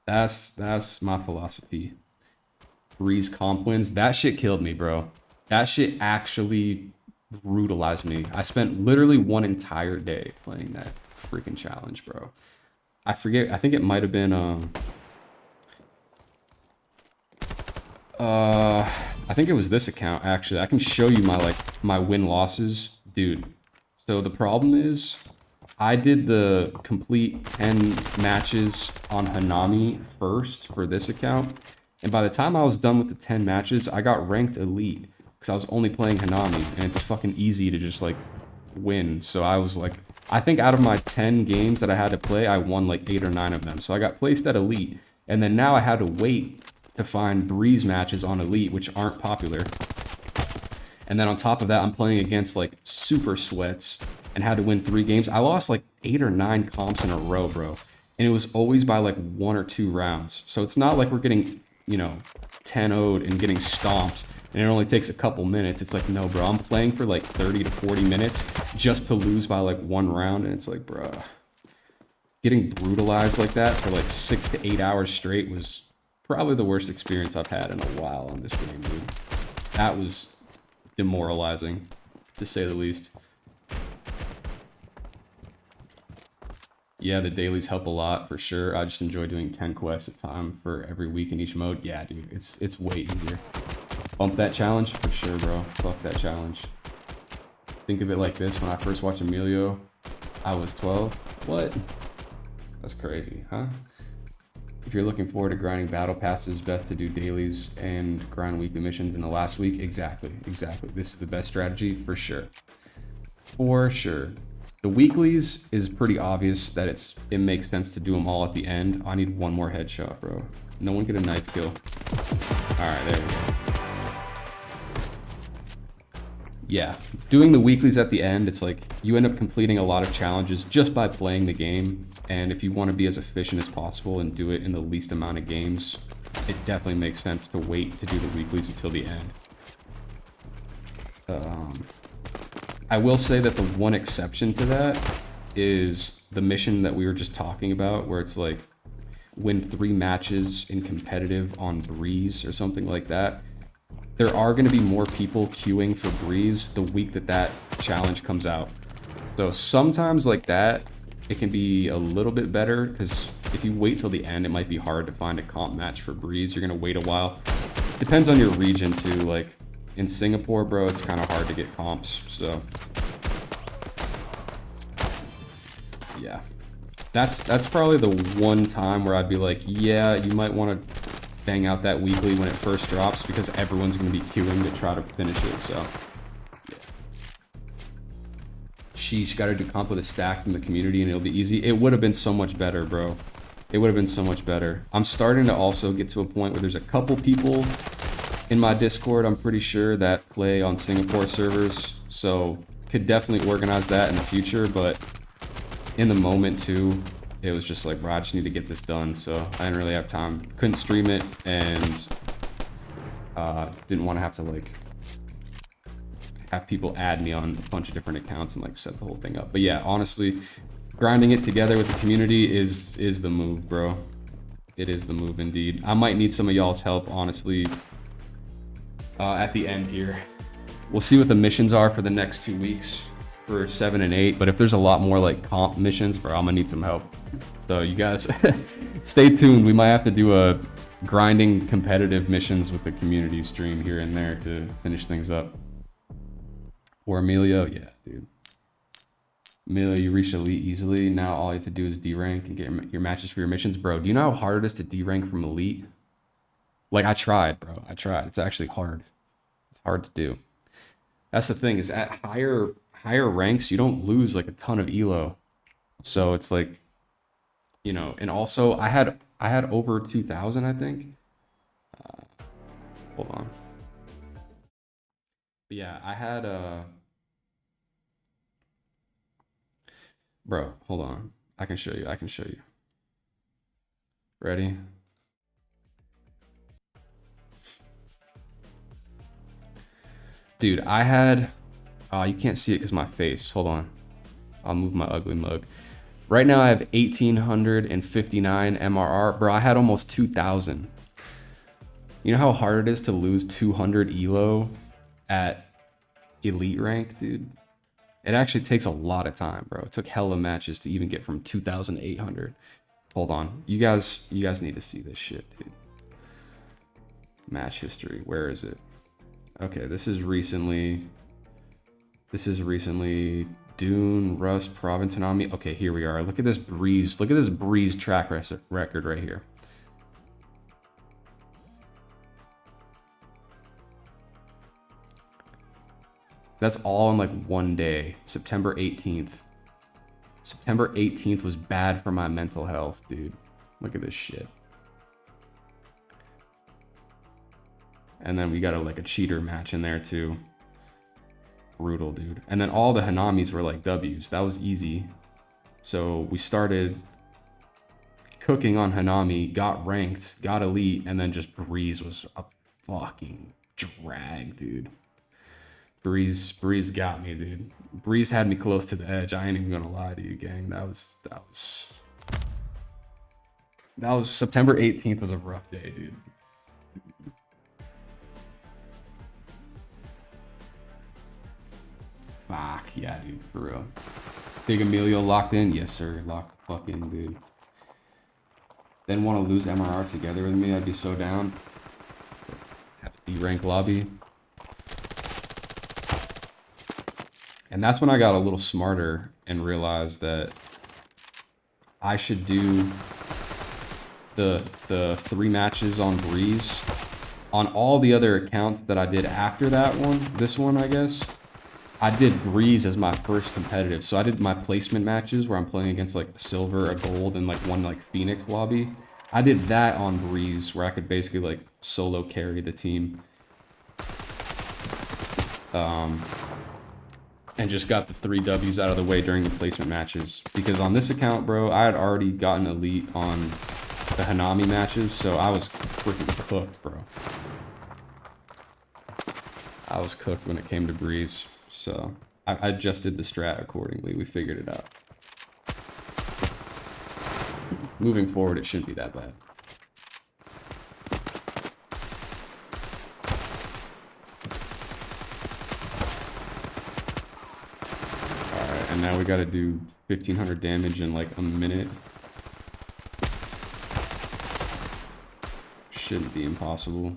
that's my philosophy. Breeze comp wins. That shit killed me, bro. That shit actually brutalized me. I spent literally 1 entire day playing that freaking challenge, bro. I forget. I think it might have been I think it was this account actually. I can show you my win losses, dude. So the problem is I did the complete 10 matches on Hanami first for this account. And by the time I was done with the 10 matches, I got ranked elite because I was only playing Hanami, and it's fucking easy to just like win. So I was like, I think out of my 10 games that I had to play, I won like 8 or 9 of them. So I got placed at elite, and then now I had to wait to find breeze matches on elite, which aren't popular. And then on top of that, I'm playing against like super sweats and had to win 3 games. I lost like 8 or 9 comps in a row, bro. And it was always by like 1 or 2 rounds. So it's not like we're getting, you know, 10-0'd and getting stomped and it only takes a couple minutes. It's like, no, bro, I'm playing for like 30 to 40 minutes just to lose by like 1 round. And it's like, bro, getting brutalized like that for like 6 to 8 hours straight was probably the worst experience I've had in a while on this game, dude. That was demoralizing, to say the least. Yeah, the dailies help a lot for sure. I just enjoy doing 10 quests at a time for every week in each mode. Yeah, dude, it's way easier. Bump that challenge for sure, bro. Fuck that challenge. Think of it like this: when I first watched Emilio, I was 12. What? That's crazy, huh? If you're looking forward to grinding battle passes, best to do dailies and grind weekly missions in the last week. Exactly. This is the best strategy for sure. For sure. The weeklies is pretty obvious that it makes sense to do them all at the end. I need 1 more headshot, bro. No one get a knife kill. All right, there we go. Yeah, doing the weeklies at the end, it's like you end up completing a lot of challenges just by playing the game. And if you want to be as efficient as possible and do it in the least amount of games, it definitely makes sense to wait to do the weeklies until the end. I will say that the one exception to that is the mission that we were just talking about, where it's like win 3 matches in competitive on Breeze or something like that. There are going to be more people queuing for Breeze the week that challenge comes out. So sometimes like that, it can be a little bit better, because if you wait till the end, it might be hard to find a comp match for Breeze. You're going to wait a while. Depends on your region too. Like in Singapore, bro, it's kind of hard to get comps. So yeah, that's probably the one time where I'd be like, yeah, you might want to bang out that weekly when it first drops, because everyone's going to be queuing to try to finish it. So yeah. Sheesh, got to do comp with a stack from the community and it'll be easy. It would have been so much better, bro. It would have been so much better. I'm starting to also get to a point where there's a couple people in my Discord, I'm pretty sure, that play on Singapore servers. So could definitely organize that in the future, but in the moment too, it was just like, bro, I just need to get this done. So I didn't really have time. Couldn't stream it, and didn't want to have to like have people add me on a bunch of different accounts and like set the whole thing up. But yeah, honestly, grinding it together with the community is the move, bro. It is the move indeed. I might need some of y'all's help, honestly, at the end here. We'll see what the missions are for the next 2 weeks for 7 and 8. But if there's a lot more like comp missions, bro, I'm gonna need some help. So you guys stay tuned. We might have to do a grinding competitive missions with the community stream here and there to finish things up. Or Emilio, yeah, dude. Emilio, you reached elite easily. Now all you have to do is D-rank and get your matches for your missions. Bro, do you know how hard it is to D-rank from elite? Like, I tried, bro. I tried. It's actually hard. It's hard to do. That's the thing, is at higher ranks, you don't lose like a ton of elo. So it's like, you know, and also I had over 2,000, I think. Hold on. But yeah, I had bro, hold on. I can show you. I can show you. Ready? Dude, I had you can't see it because my face. Hold on. I'll move my ugly mug. Right now I have 1,859 MRR. Bro, I had almost 2,000. You know how hard it is to lose 200 elo at elite rank, dude? It actually takes a lot of time, bro. It took hella matches to even get from 2,800. Hold on. You guys need to see this shit, dude. Match history. Where is it? Okay, this is recently Dune, Rust, Province, Hanami. Okay, here we are. Look at this Breeze. Look at this Breeze track record right here. That's all in like one day. September 18th. September 18th was bad for my mental health, dude. Look at this shit. And then we got a cheater match in there too. Brutal, dude. And then all the Hanamis were like W's. That was easy. So we started cooking on Hanami, got ranked, got elite, and then just Breeze was a fucking drag, dude. Breeze got me, dude. Breeze had me close to the edge. I ain't even gonna lie to you, gang. That was September 18th was a rough day, dude. Fuck yeah, dude, for real. Big Emilio locked in? Yes, sir. Locked the fuck in, dude. Then want to lose MRR together with me? I'd be so down. Have a D-rank lobby. And that's when I got a little smarter and realized that I should do the 3 matches on Breeze on all the other accounts that I did after that one. This one, I guess. I did Breeze as my first competitive. So I did my placement matches where I'm playing against like a silver, a gold, and like one like Phoenix lobby. I did that on Breeze where I could basically like solo carry the team. And just got the 3 W's out of the way during the placement matches. Because on this account, bro, I had already gotten elite on the Hanami matches, so I was freaking cooked, bro. I was cooked when it came to Breeze. So I adjusted the strat accordingly. We figured it out. Moving forward, it shouldn't be that bad. Alright, and now we gotta do 1,500 damage in like a minute. Shouldn't be impossible.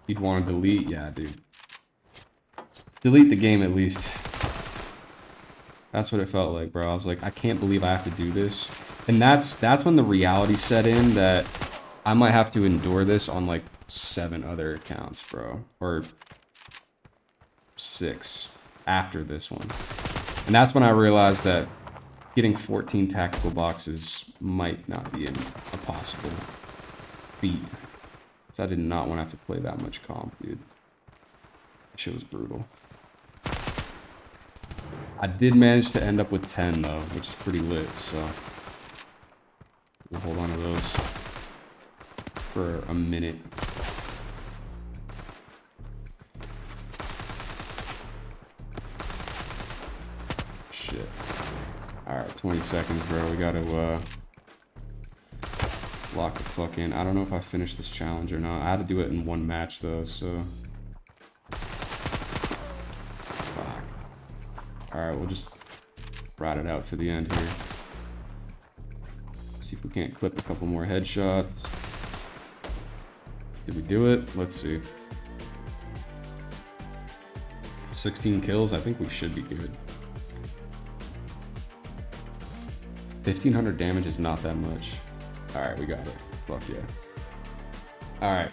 You'd want to delete? Yeah, dude. Delete the game at least. That's what it felt like, bro. I was like, I can't believe I have to do this. And that's when the reality set in that I might have to endure this on like 7 other accounts, bro. Or 6 after this one. And that's when I realized that getting 14 tactical boxes might not be a possible feat. So I did not want to have to play that much comp, dude. That shit was brutal. I did manage to end up with 10 though, which is pretty lit, so we'll hold on to those for a minute. Shit. Alright, 20 seconds, bro. We gotta lock the fuck in. I don't know if I finished this challenge or not. I had to do it in 1 match though, so fuck. Alright, we'll just ride it out to the end here. See if we can't clip a couple more headshots. Did we do it? Let's see. 16 kills. I think we should be good. 1500 damage is not that much. All right, we got it. Fuck yeah. All right.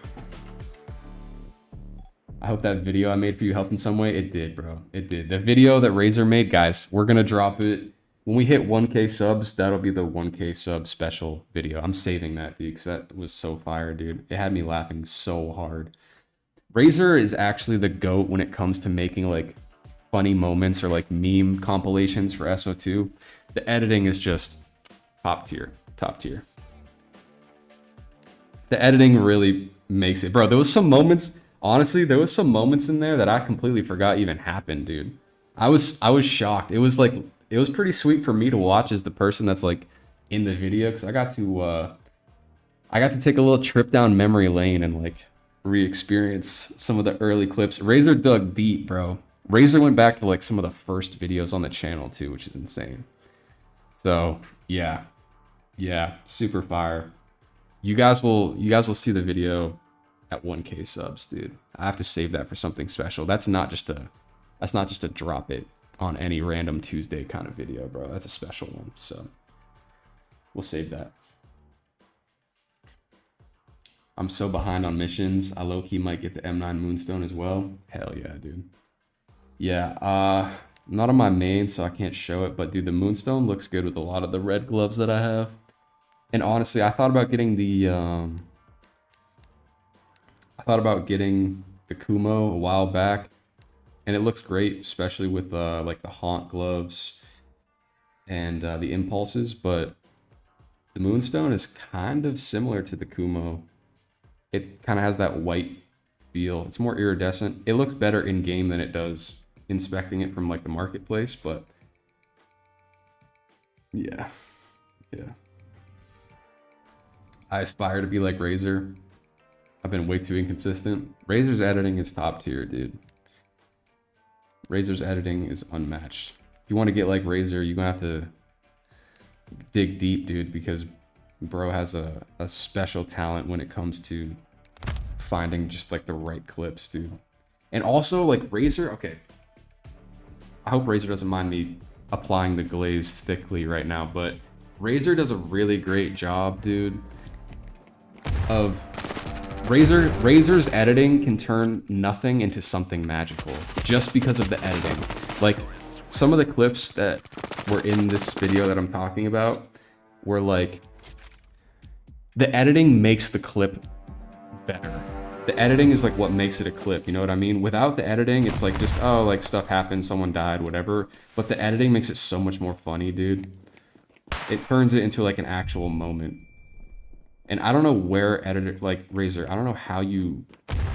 I hope that video I made for you helped in some way. It did, bro. It did. The video that Razor made, guys, we're going to drop it. When we hit 1K subs, that'll be the 1K sub special video. I'm saving that, dude, because that was so fire, dude. It had me laughing so hard. Razor is actually the GOAT when it comes to making, like, funny moments or, like, meme compilations for SO2. The editing is just top tier. Top tier. The editing really makes it. Bro, there was some moments... Honestly, there was some moments in there that I completely forgot even happened, dude. I was shocked. It was pretty sweet for me to watch as the person that's like in the video, because I got to take a little trip down memory lane and like re-experience some of the early clips. Razor dug deep, bro. Razor went back to like some of the first videos on the channel too, which is insane. So yeah, super fire. You guys will see the video at 1K subs, dude. I have to save that for something special. That's not just a drop it on any random Tuesday kind of video, bro. That's a special one. So we'll save that. I'm so behind on missions. I low-key might get the M9 Moonstone as well. Hell yeah, dude. Yeah, not on my main, so I can't show it, but dude, the Moonstone looks good with a lot of the red gloves that I have. And honestly, I thought about getting the Kumo a while back, and it looks great, especially with like the Haunt gloves and the Impulses, but the Moonstone is kind of similar to the Kumo. It kind of has that white feel. It's more iridescent. It looks better in game than it does inspecting it from like the marketplace, but yeah. I aspire to be like Razor. I've been way too inconsistent. Razor's editing is top tier, dude. Razor's editing is unmatched. If you want to get like Razor, you're gonna have to dig deep, dude, because bro has a special talent when it comes to finding just like the right clips, dude. And also like Razor, okay. I hope Razor doesn't mind me applying the glaze thickly right now, but Razor does a really great job, dude, of Razor's editing can turn nothing into something magical just because of the editing. Like some of the clips that were in this video that I'm talking about were like, the editing makes the clip better. The editing is like what makes it a clip, you know what I mean? Without the editing, it's like just, oh, like stuff happened, someone died, whatever. But the editing makes it so much more funny, dude. It turns it into like an actual moment. And I don't know where editor, like Razor, I don't know how you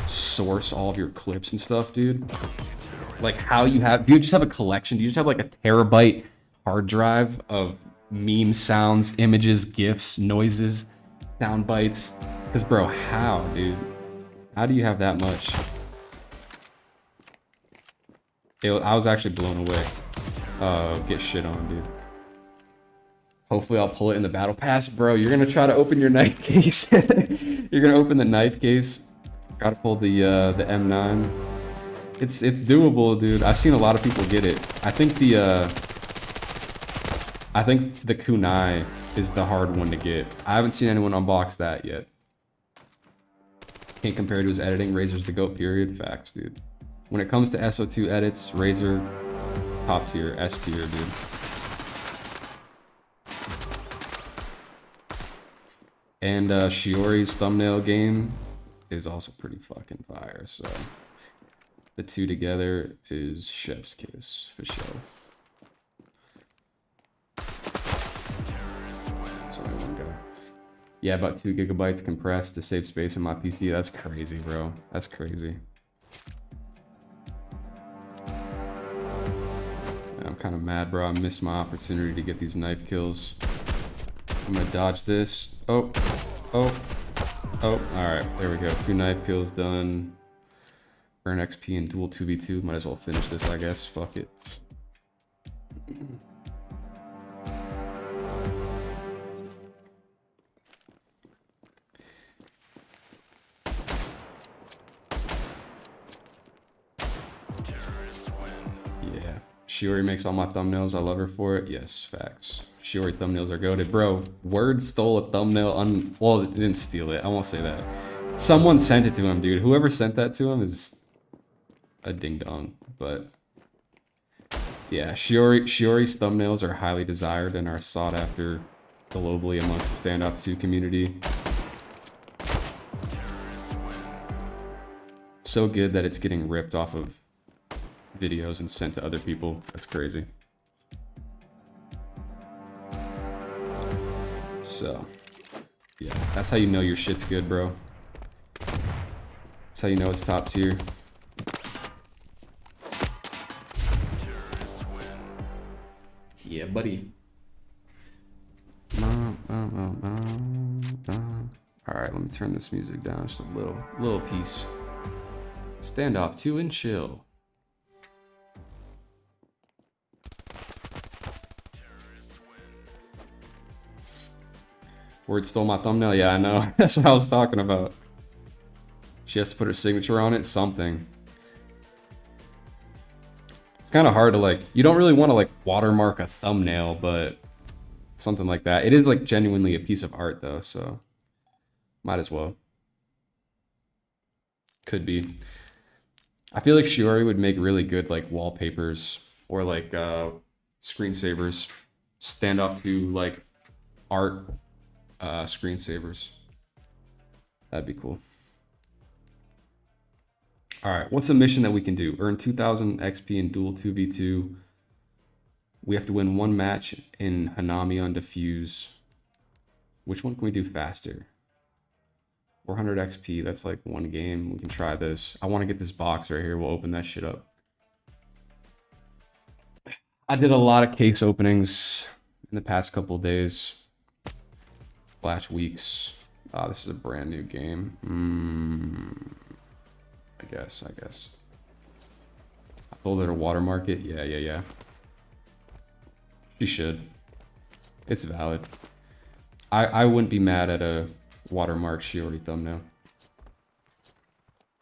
source all of your clips and stuff, dude. Like how you have, do you just have a collection? Do you just have like a terabyte hard drive of meme sounds, images, GIFs, noises, sound bites? Because bro, how, dude? How do you have that much? I was actually blown away. Get shit on, dude. Hopefully I'll pull it in the battle pass. Bro, you're gonna try to open your knife case. You're gonna open the knife case. Gotta pull the M9. It's doable, dude. I've seen a lot of people get it. I think the kunai is the hard one to get. I haven't seen anyone unbox that yet. Can't compare to his editing. Razor's the GOAT, period. Facts, dude. When it comes to SO2 edits, Razor, top tier, S tier, dude. And Shiori's thumbnail game is also pretty fucking fire, so the two together is chef's kiss, for sure. Sorry, one guy. Yeah, about 2 gigabytes compressed to save space in my PC. That's crazy, bro. That's crazy. I'm kind of mad, bro. I missed my opportunity to get these knife kills. I'm gonna dodge this. Oh. All right, there we go. 2 knife kills done. Earn XP and dual 2v2. Might as well finish this, I guess. Fuck it. Shiori makes all my thumbnails. I love her for it. Yes, facts. Shiori thumbnails are goated. Bro, Word stole a thumbnail. Well, it didn't steal it. I won't say that. Someone sent it to him, dude. Whoever sent that to him is a ding-dong. But yeah, Shiori's thumbnails are highly desired and are sought after globally amongst the Standoff 2 community. So good that it's getting ripped off of videos and sent to other people. That's crazy. So, yeah, that's how you know your shit's good, bro. That's how you know it's top tier. Yeah, buddy. Alright, let me turn this music down just a little piece. Standoff 2 and chill. Word stole my thumbnail? Yeah, I know. That's what I was talking about. She has to put her signature on it, something. It's kind of hard to like, you don't really want to like watermark a thumbnail, but something like that. It is like genuinely a piece of art though, so might as well. Could be. I feel like Shiori would make really good like wallpapers or like screensavers. Standoff to like art screensavers. That'd be cool. Alright, what's a mission that we can do? Earn 2,000 XP in duel 2v2. We have to win one match in Hanami on defuse. Which one can we do faster? 400 XP, that's like one game. We can try this. I want to get this box right here. We'll open that shit up. I did a lot of case openings in the past couple days. Last weeks. Ah, this is a brand new game. I guess. I told her to watermark it. Yeah. She should. It's valid. I wouldn't be mad at a watermark Shiori thumbnail.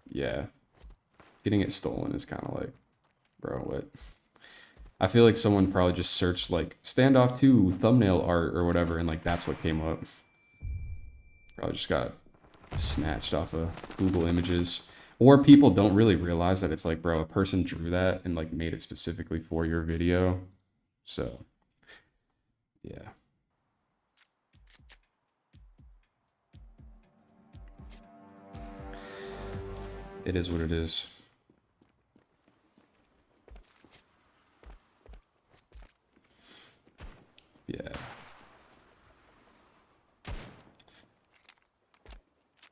Yeah. Getting it stolen is kind of like, bro, what? I feel like someone probably just searched like Standoff 2 thumbnail art or whatever, and like that's what came up. Probably just got snatched off of Google Images. Or people don't really realize that it's like, bro, a person drew that and like made it specifically for your video. So, yeah. It is what it is. Yeah.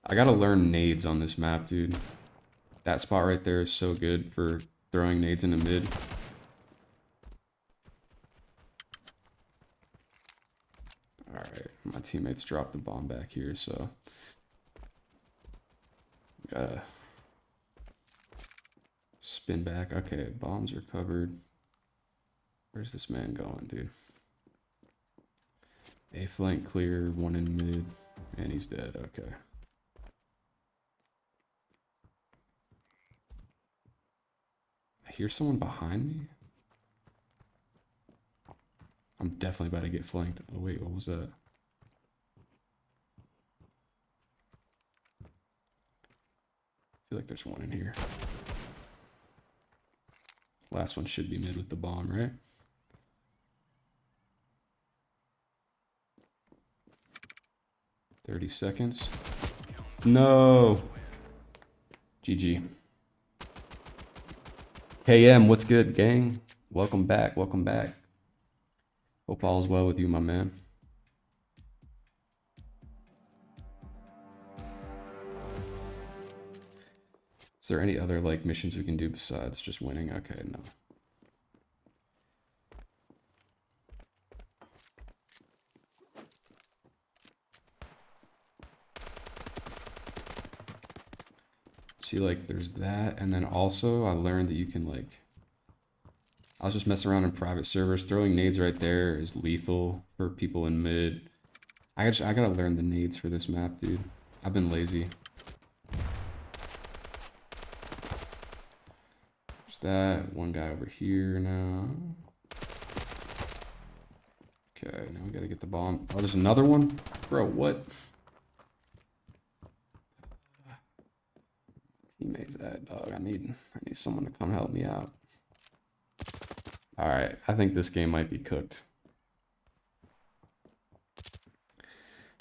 I gotta learn nades on this map, dude. That spot right there is so good for throwing nades into mid. Alright, my teammates dropped the bomb back here, so gotta spin back. Okay, bombs are covered. Where's this man going, dude? A flank clear, one in mid, and he's dead. Okay. I hear someone behind me. I'm definitely about to get flanked. Oh wait, what was that? I feel like there's one in here. Last one should be mid with the bomb, right? $30 seconds. No. GG. KM, what's good, gang? Welcome back. Hope all is well with you, my man. Is there any other like missions we can do besides just winning? Okay, no. See, like, there's that, and then also I learned that you can like, I was just messing around in private servers. Throwing nades right there is lethal for people in mid. I gotta learn the nades for this map, dude. I've been lazy. There's that. One guy over here now. Okay, now we gotta get the bomb. Oh, there's another one? Bro, what? Teammates at dog. I need someone to come help me out. Alright, I think this game might be cooked.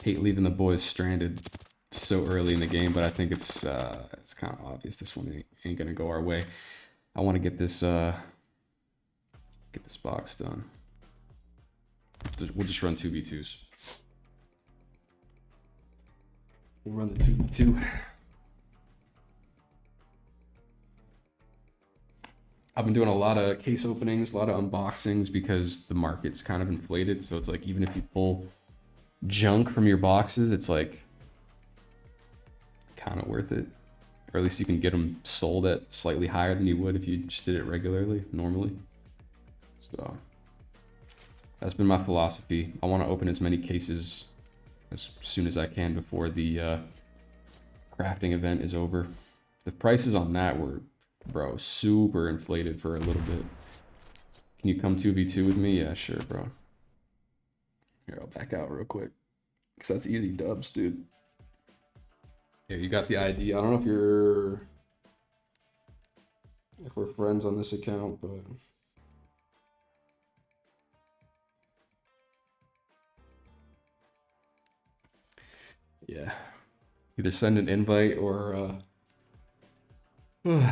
Hate leaving the boys stranded so early in the game, but I think it's kind of obvious this one ain't gonna go our way. I want to get this box done. We'll just run 2v2s. We'll run the 2v2. I've been doing a lot of case openings, a lot of unboxings because the market's kind of inflated. So it's like, even if you pull junk from your boxes, it's like kind of worth it. Or at least you can get them sold at slightly higher than you would if you just did it regularly, normally. So that's been my philosophy. I want to open as many cases as soon as I can before the crafting event is over. The prices on that were, bro, super inflated for a little bit. Can you come 2v2 with me? Yeah, sure, bro. Here, I'll back out real quick. Because that's easy dubs, dude. Yeah, you got the ID. I don't know if we're friends on this account, but... yeah. Either send an invite or...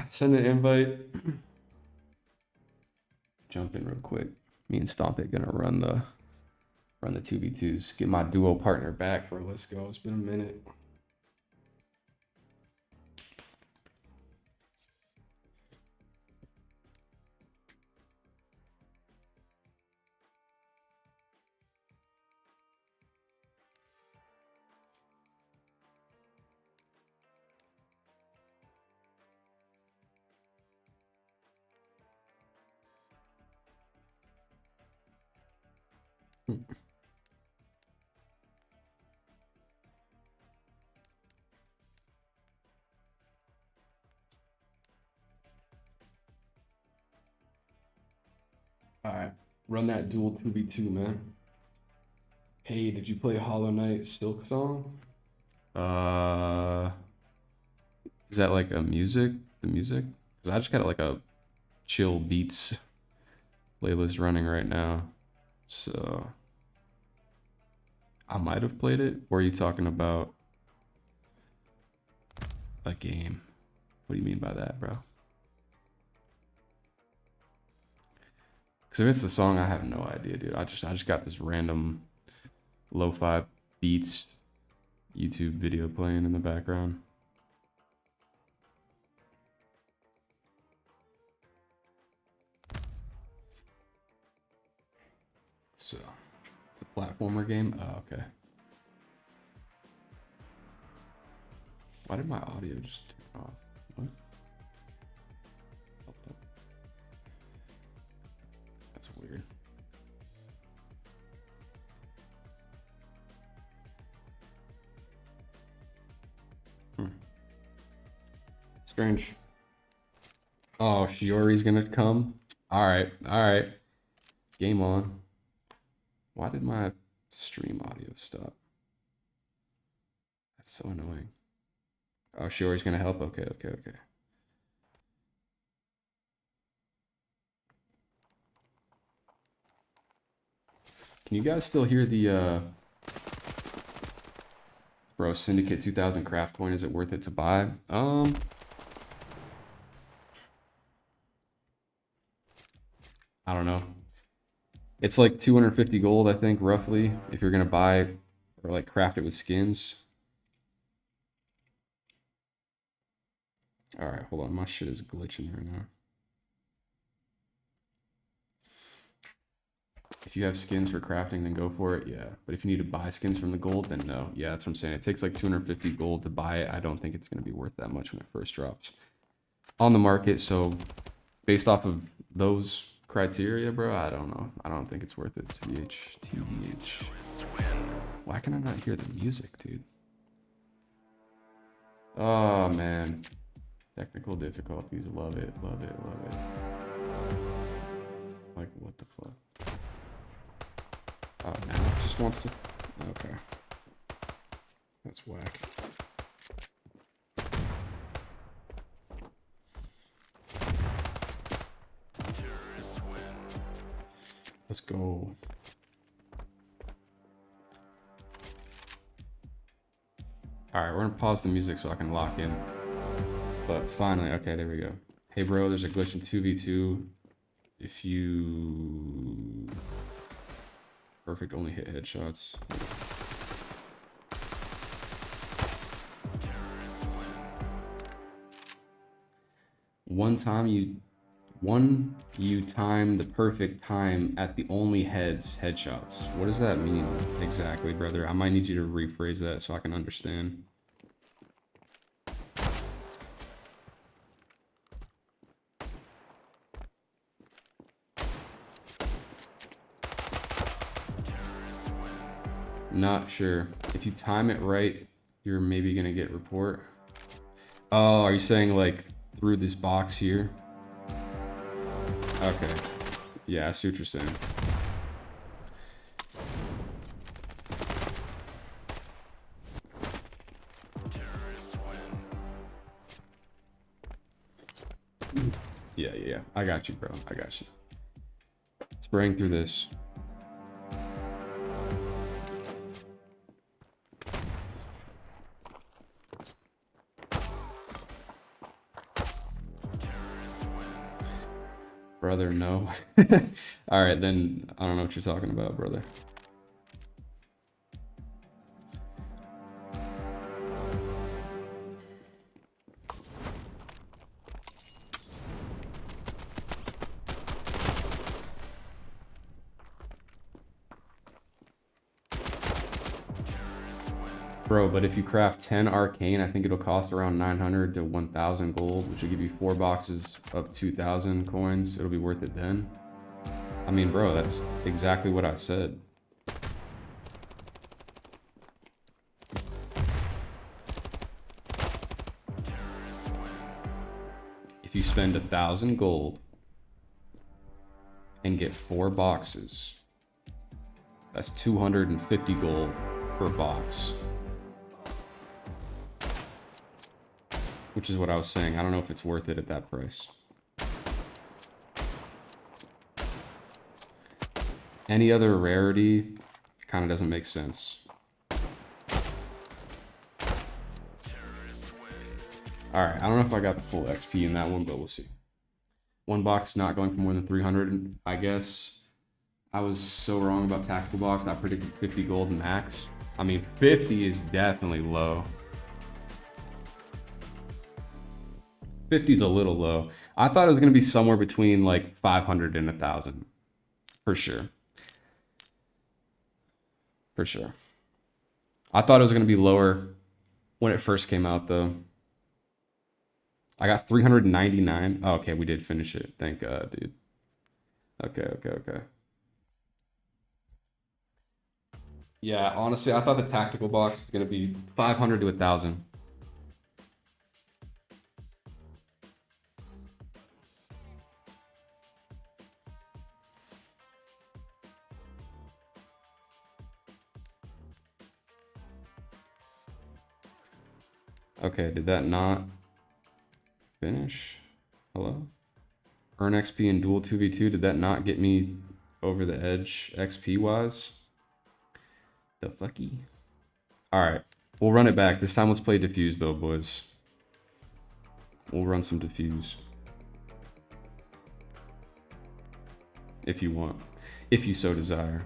send an invite. Jump in real quick. Me and Stompit gonna run the 2v2s. Get my duo partner back, bro. Let's go. It's been a minute. All right, run that dual 2v2, man. Hey, did you play Hollow Knight Silk Song? Is that like a music? The music? Cause I just got like a chill beats playlist running right now, so I might have played it. Or are you talking about a game? What do you mean by that, bro? Because if it's the song, I have no idea, dude. I just got this random lo-fi beats YouTube video playing in the background. So, the platformer game? Oh, okay. Why did my audio just turn off? What? That's weird. Strange. Oh, Shiori's gonna come? Alright, alright. Game on. Why did my stream audio stop? That's so annoying. Oh, Shiori's gonna help? Okay, okay, okay. Can you guys still hear the, bro, Syndicate 2000 craft coin, is it worth it to buy? I don't know. It's like 250 gold, I think, roughly, if you're gonna buy or like craft it with skins. All right, hold on, my shit is glitching right now. If you have skins for crafting, then go for it, yeah. But if you need to buy skins from the gold, then no. Yeah, that's what I'm saying. It takes like 250 gold to buy it. I don't think it's gonna be worth that much when it first drops on the market. So based off of those criteria, bro, I don't know. I don't think it's worth it. TBH. Why can I not hear the music, dude? Oh, man. Technical difficulties, love it, love it, love it. Like, what the fuck? Oh, now it just wants to... Okay. That's whack. Let's go. Alright, we're gonna pause the music so I can lock in. But finally, okay, there we go. Hey bro, there's a glitch in 2v2. If you... Perfect, only hit headshots. One you time the perfect time at the only headshots. What does that mean exactly, brother? I might need you to rephrase that so I can understand. Not sure. If you time it right, you're maybe gonna get report. Oh, are you saying like through this box here? Okay. Yeah, I see what you're saying. Yeah. I got you, bro. I got you. Spraying through this. Brother, no. All right, then I don't know what you're talking about, brother. Bro, but if you craft 10 arcane, I think it'll cost around 900 to 1,000 gold, which will give you 4 boxes of 2,000 coins. It'll be worth it then. I mean, bro, that's exactly what I said. If you spend 1,000 gold and get 4 boxes, that's 250 gold per box. Which is what I was saying. I don't know if it's worth it at that price. Any other rarity kind of doesn't make sense. Alright, I don't know if I got the full XP in that one, but we'll see. One box not going for more than 300, I guess. I was so wrong about tactical box. I predicted 50 gold max. I mean, 50 is definitely low. 50's a little low. I thought it was going to be somewhere between like 500 and 1,000. For sure. For sure. I thought it was going to be lower when it first came out though. I got 399. Oh, okay, we did finish it. Thank God, dude. Okay. Yeah, honestly, I thought the tactical box was going to be 500 to 1,000. Okay, did that not finish? Hello? Earn XP in dual 2v2. Did that not get me over the edge XP wise? The fucky? Alright, we'll run it back. This time let's play defuse though, boys. We'll run some defuse. If you want. If you so desire.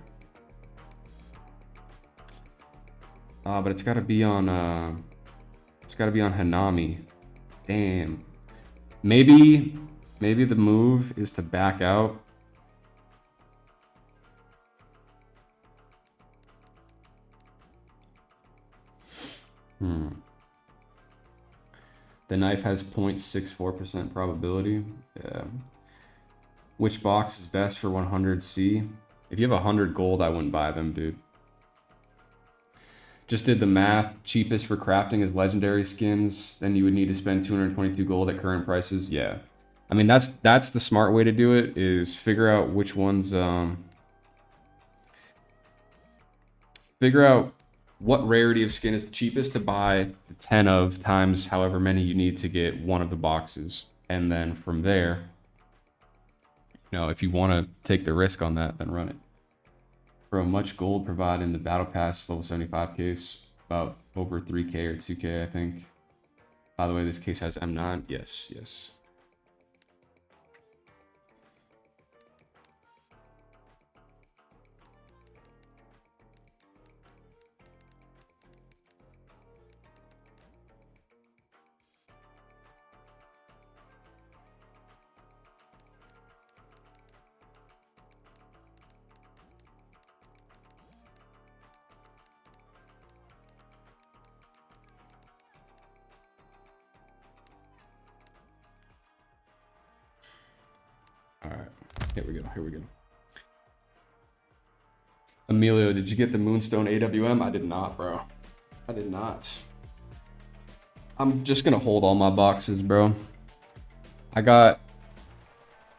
But it's gotta be on it's gotta be on Hanami. Damn. Maybe the move is to back out. The knife has 0.64% probability. Yeah. Which box is best for 100C? If you have 100 gold, I wouldn't buy them, dude. Just did the math. Cheapest for crafting is legendary skins. Then you would need to spend 222 gold at current prices. Yeah. I mean, that's the smart way to do it, is figure out which ones, figure out what rarity of skin is the cheapest to buy 10 of times however many you need to get one of the boxes. And then from there, you know, if you want to take the risk on that, then run it. Bro, much gold provided in the Battle Pass level 75 case. About over 3k or 2k, I think. By the way, this case has M9. Yes, yes. All right, here we go, here we go. Emilio, did you get the Moonstone AWM? I did not, bro. I did not. I'm just gonna hold all my boxes, bro. I got,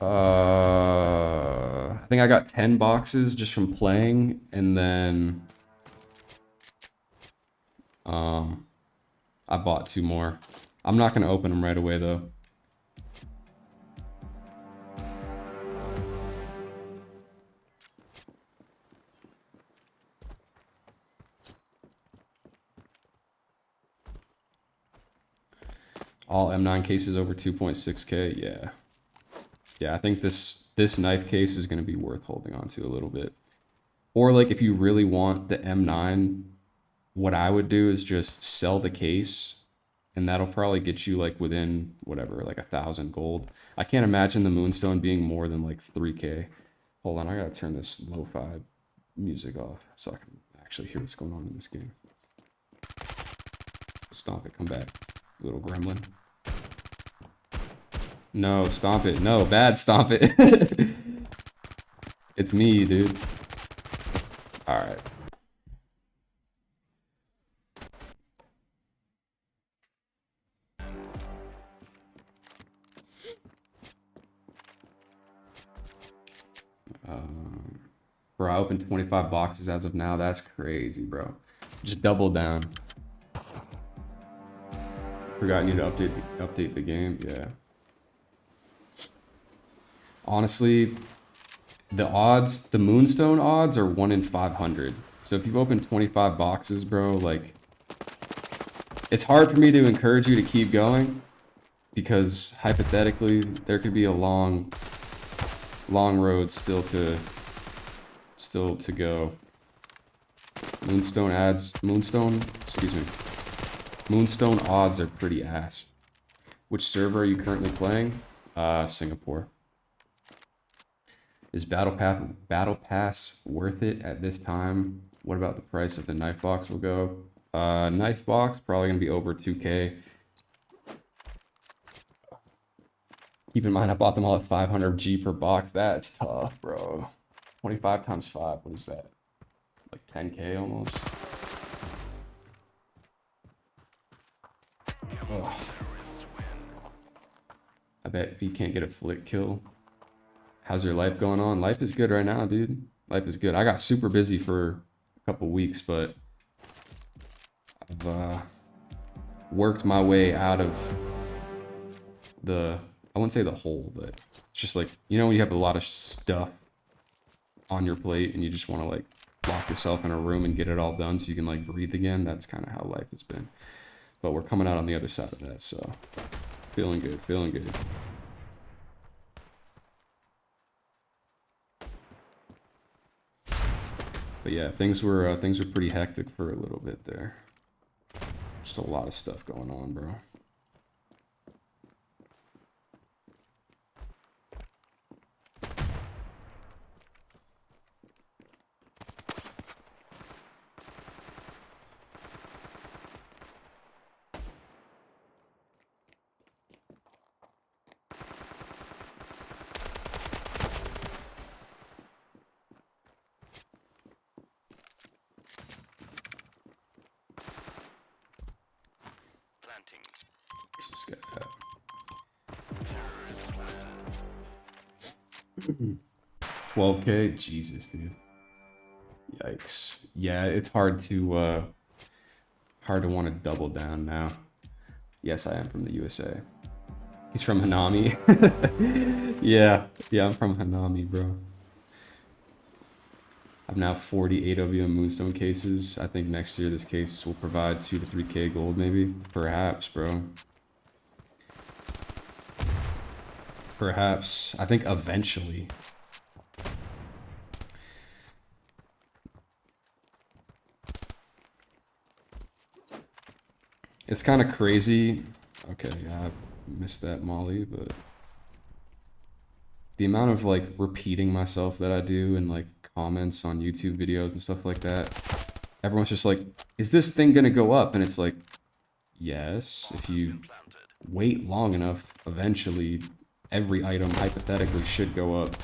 I think I got 10 boxes just from playing, and then, I bought 2 more. I'm not gonna open them right away, though. All M9 cases over 2.6k, yeah. Yeah, I think this knife case is gonna be worth holding on to a little bit. Or like if you really want the M9, what I would do is just sell the case, and that'll probably get you like within whatever, like 1,000 gold. I can't imagine the Moonstone being more than like 3k. Hold on, I gotta turn this lo-fi music off so I can actually hear what's going on in this game. Stomp it, come back, little gremlin. No, stomp it. No, bad stomp it. It's me, dude. All right. Bro, I opened 25 boxes as of now. That's crazy, bro. Just double down. Forgot you to update the game. Yeah. Honestly, the odds, the Moonstone odds are 1 in 500. So if you open 25 boxes, bro, like, it's hard for me to encourage you to keep going, because hypothetically there could be a long road still to go. Moonstone odds are pretty ass. Which server are you currently playing? Singapore. Is Battle Pass worth it at this time? What about the price of the knife box will go? Knife box probably gonna be over 2k. Keep in mind, I bought them all at 500 G per box. That's tough, bro. 25 times 5, what is that? Like 10k almost. Ugh. I bet you can't get a flick kill. How's your life going on? Life is good right now, dude. Life is good. I got super busy for a couple weeks, but I've worked my way out of the, I wouldn't say the hole, but it's just like, you know, when you have a lot of stuff on your plate and you just want to like lock yourself in a room and get it all done so you can like breathe again. That's kind of how life has been. But we're coming out on the other side of that, so feeling good, feeling good. But yeah, things were pretty hectic for a little bit there. Just a lot of stuff going on, bro. 12K? Jesus, dude. Yikes. Yeah, it's hard to want to double down now. Yes, I am from the USA. He's from Hanami. Yeah, I'm from Hanami, bro. I've now 40 AWM Moonstone cases. I think next year this case will provide 2 to 3K gold, maybe. Perhaps, bro. Perhaps. I think eventually. It's kind of crazy. Okay, yeah, I missed that Molly, but the amount of like repeating myself that I do and like comments on YouTube videos and stuff like that. Everyone's just like, is this thing gonna go up? And it's like, yes, if you wait long enough, eventually every item hypothetically should go up.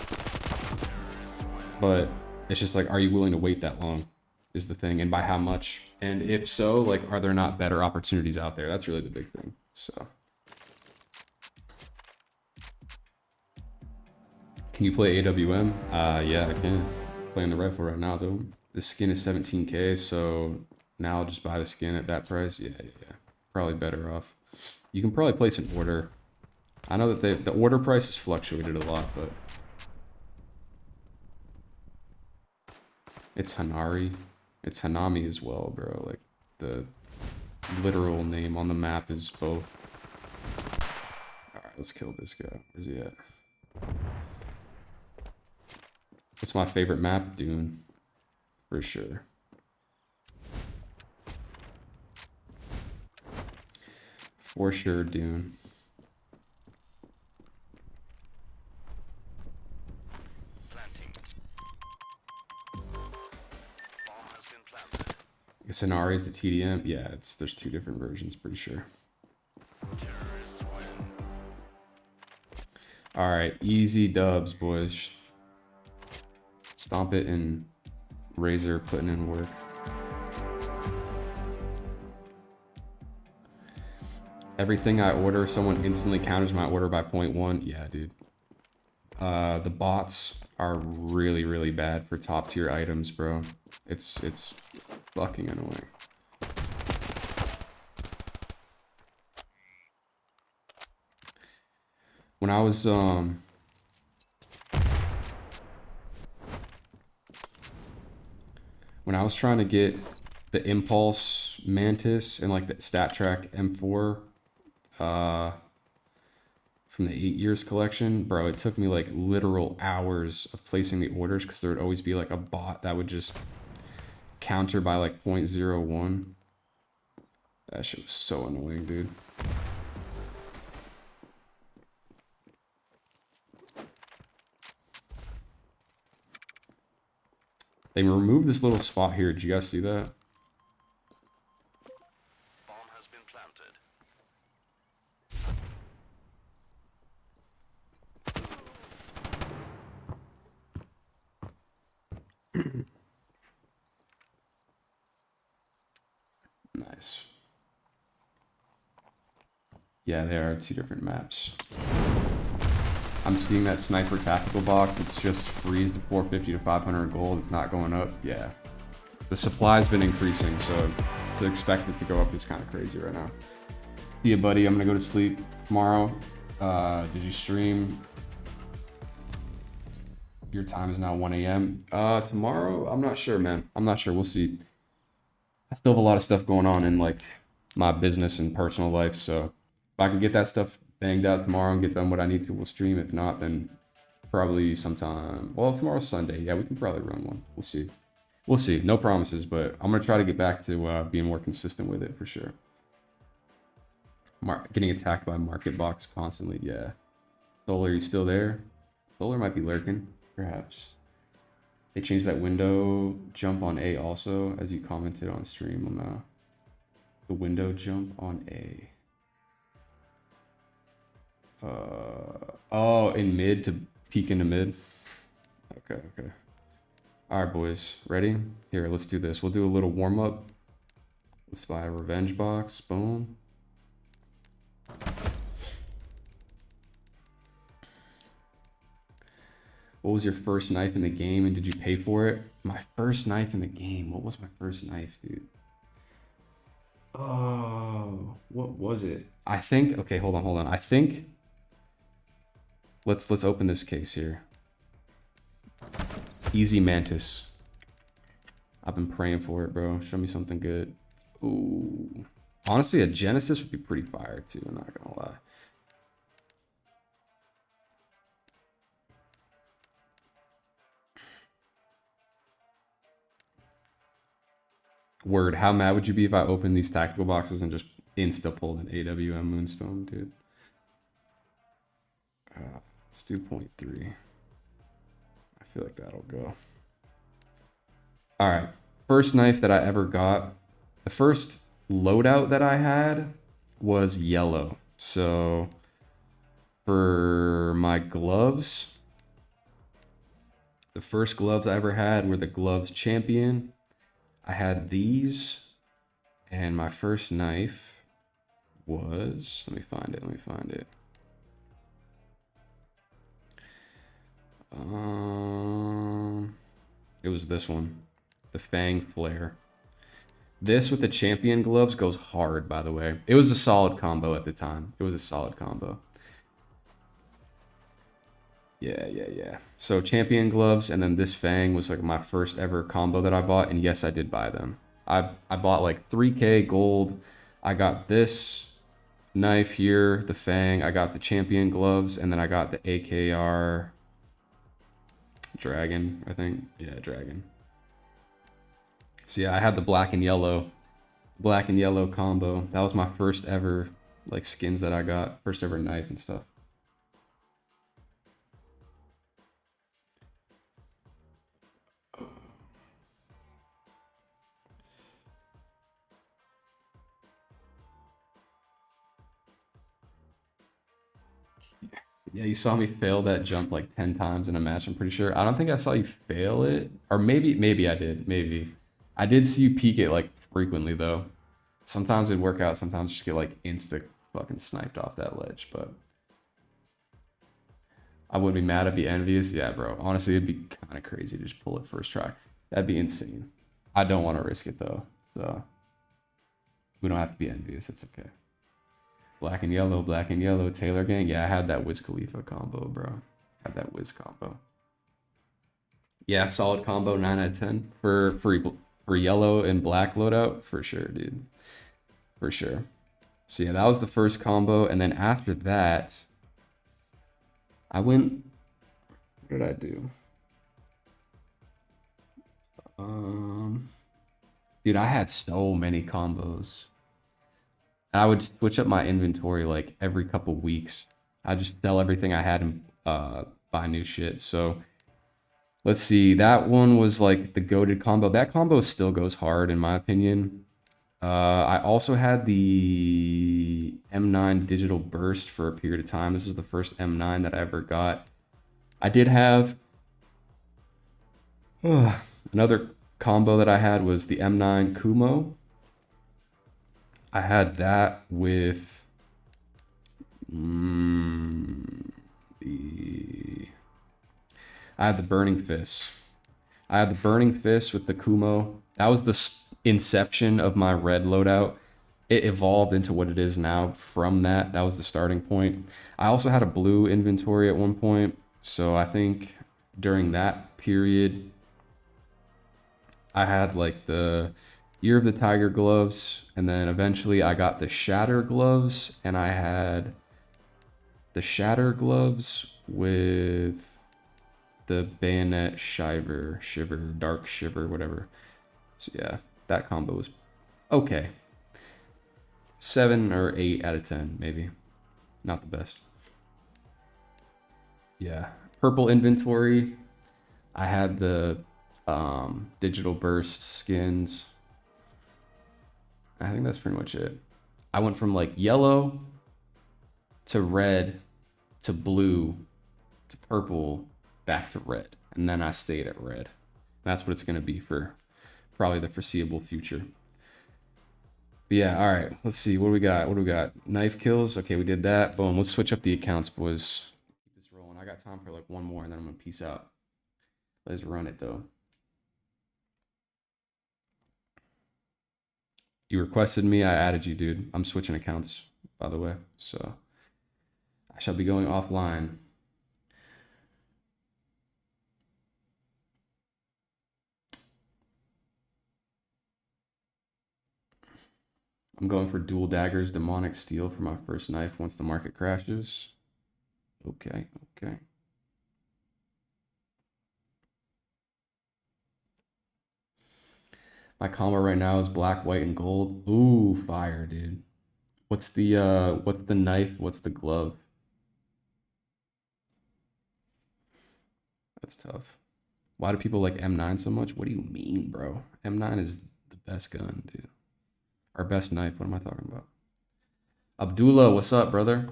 But it's just like, are you willing to wait that long is the thing, and by how much? And if so, like, are there not better opportunities out there? That's really the big thing. So can you play AWM? Yeah, I can. Playing the rifle right now though. The skin is 17K, so now I'll just buy the skin at that price. Yeah. Probably better off. You can probably place an order. I know that the order price has fluctuated a lot, but it's Hanari. It's Hanami as well, bro. Like, the literal name on the map is both. Alright, let's kill this guy. Where's he at? It's my favorite map, Dune. For sure. For sure, Dune. Sonari is the TDM. Yeah, there's 2 different versions, pretty sure. All right, easy dubs, boys. Stomp it and Razor putting in work. Everything I order, someone instantly counters my order by 0.1. Yeah, dude. The bots are really, really bad for top tier items, bro. It's fucking annoying. When I was trying to get the Impulse Mantis and like the Stat Track M4 from the 8 Years collection, bro, it took me like literal hours of placing the orders because there would always be like a bot that would just counter by like 0.01. That shit was so annoying, dude. They removed this little spot here. Did you guys see that? Bomb has been planted. Nice. Yeah, there are 2 different maps. I'm seeing that sniper tactical box. It's just freeze to 450 to 500 gold. It's not going up. Yeah. The supply's been increasing, so to expect it to go up is kind of crazy right now. See ya, buddy. I'm going to go to sleep tomorrow. Did you stream? Your time is now 1 a.m. Tomorrow? I'm not sure, man. I'm not sure. We'll see. I still have a lot of stuff going on in like my business and personal life, so if I can get that stuff banged out tomorrow and get done what I need to, we'll stream. If not, then probably sometime. Well, tomorrow's Sunday. Yeah, we can probably run one. We'll see. We'll see. No promises, but I'm gonna try to get back to being more consistent with it for sure. Getting attacked by market box constantly. Yeah. Solar, you still there? Solar might be lurking, perhaps. They changed that window jump on A also, as you commented on stream on the window jump on A. Oh, in mid to peek into mid. Okay. All right, boys, ready? Here, let's do this. We'll do a little warm up. Let's buy a revenge box. Boom. What was your first knife in the game and did you pay for it? My first knife in the game. What was my first knife, dude? Oh, what was it? I think, okay, hold on. I think, let's open this case here. Easy Mantis. I've been praying for it, bro. Show me something good. Ooh. Honestly, a Genesis would be pretty fire too, I'm not gonna lie. Word, how mad would you be if I opened these tactical boxes and just insta pulled an AWM Moonstone, dude? It's 2.3. I feel like that'll go. All right, first knife that I ever got. The first loadout that I had was yellow. So for my gloves, the first gloves I ever had were the Gloves Champion. I had these, and my first knife was, let me find it. It was this one, the Fang Flare. This with the Champion gloves goes hard, by the way. It was a solid combo at the time. It was a solid combo. Yeah. So Champion gloves, and then this Fang was like my first ever combo that I bought, and yes, I did buy them. I bought like 3K gold. I got this knife here, the Fang. I got the Champion gloves, and then I got the AKR Dragon, I think. Yeah, Dragon. So yeah, I had the black and yellow combo. That was my first ever like skins that I got, first ever knife and stuff. Yeah, you saw me fail that jump like 10 times in a match, I'm pretty sure. I don't think I saw you fail it. Or maybe I did. Maybe. I did see you peek it like frequently though. Sometimes it'd work out, sometimes just get like insta fucking sniped off that ledge, but I wouldn't be mad, I'd be envious. Yeah, bro. Honestly, it'd be kind of crazy to just pull it first try. That'd be insane. I don't want to risk it though. So we don't have to be envious, it's okay. Black and yellow, Taylor Gang. Yeah, I had that Wiz Khalifa combo, bro. Had that Wiz combo. Yeah, solid combo, 9 out of 10 for yellow and black loadout, for sure, dude. For sure. So yeah, that was the first combo, and then after that, I went. What did I do? Dude, I had so many combos. I would switch up my inventory like every couple weeks. I just sell everything I had and buy new shit. So let's see. That one was like the goated combo. That combo still goes hard in my opinion. I also had the M9 digital burst for a period of time. This was the first M9 that I ever got. I did have another combo that I had was the M9 Kumo. I had that with I had the Burning Fist. I had the Burning Fist with the Kumo. That was the inception of my red loadout. It evolved into what it is now from that. That was the starting point. I also had a blue inventory at one point. So I think during that period, I had like the Year of the Tiger gloves, and then eventually I got the Shatter gloves, and I had the Shatter gloves with the Bayonet Shiver, Dark Shiver, whatever. So yeah, that combo was okay. 7 or 8 out of 10, maybe. Not the best. Yeah, purple inventory. I had the digital burst skins. I think that's pretty much it. I went from like yellow to red to blue to purple back to red. And then I stayed at red. That's what it's going to be for probably the foreseeable future. But yeah, all right. Let's see. What do we got? Knife kills. Okay, we did that. Boom. Let's switch up the accounts, boys. Keep this rolling. I got time for like one more, and then I'm gonna peace out. Let's run it though. You requested me, I added you, dude. I'm switching accounts, by the way, so I shall be going offline. I'm going for dual daggers, demonic steel for my first knife once the market crashes. Okay, okay. My combo right now is black, white, and gold. Ooh, fire, dude. What's the knife? What's the glove? That's tough. Why do people like M9 so much? What do you mean, bro? M9 is the best gun, dude. Our best knife. What am I talking about? Abdullah, what's up, brother?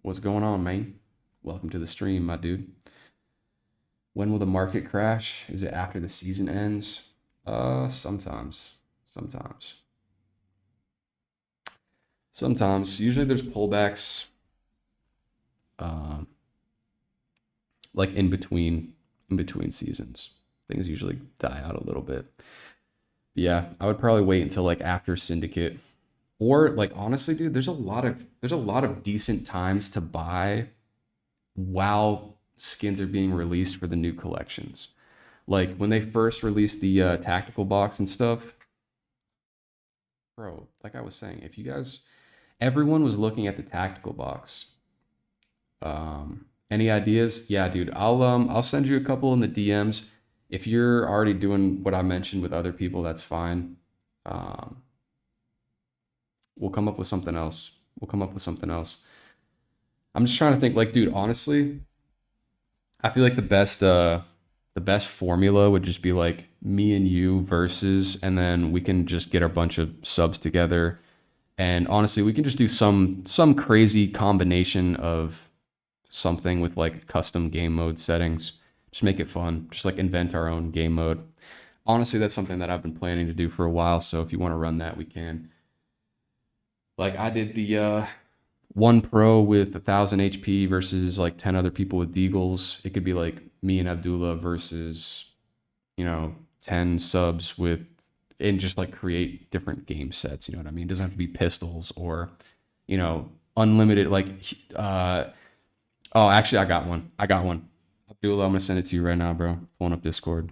What's going on, man? Welcome to the stream, my dude. When will the market crash? Is it after the season ends? Sometimes. Usually there's pullbacks, like in between seasons. Things usually die out a little bit. But yeah, I would probably wait until like after Syndicate, or like honestly, dude, there's a lot of decent times to buy while skins are being released for the new collections. Like when they first released the tactical box and stuff, bro. Like I was saying, if you guys, everyone was looking at the tactical box. Any ideas? Yeah, dude. I'll send you a couple in the DMs. If you're already doing what I mentioned with other people, that's fine. We'll come up with something else. I'm just trying to think, like, dude, honestly, I feel like the best formula would just be like me and you versus, and then we can just get a bunch of subs together. And honestly, we can just do some crazy combination of something with like custom game mode settings. Just make it fun. Just like invent our own game mode. Honestly, that's something that I've been planning to do for a while. So if you want to run that, we can. Like I did the one pro with 1,000 HP versus like 10 other people with deagles. It could be like me and Abdullah versus, 10 subs with, and just like create different game sets. You know what I mean? It doesn't have to be pistols or, unlimited. Like, oh, actually, I got one. Abdullah, I'm gonna send it to you right now, bro. Pulling up Discord.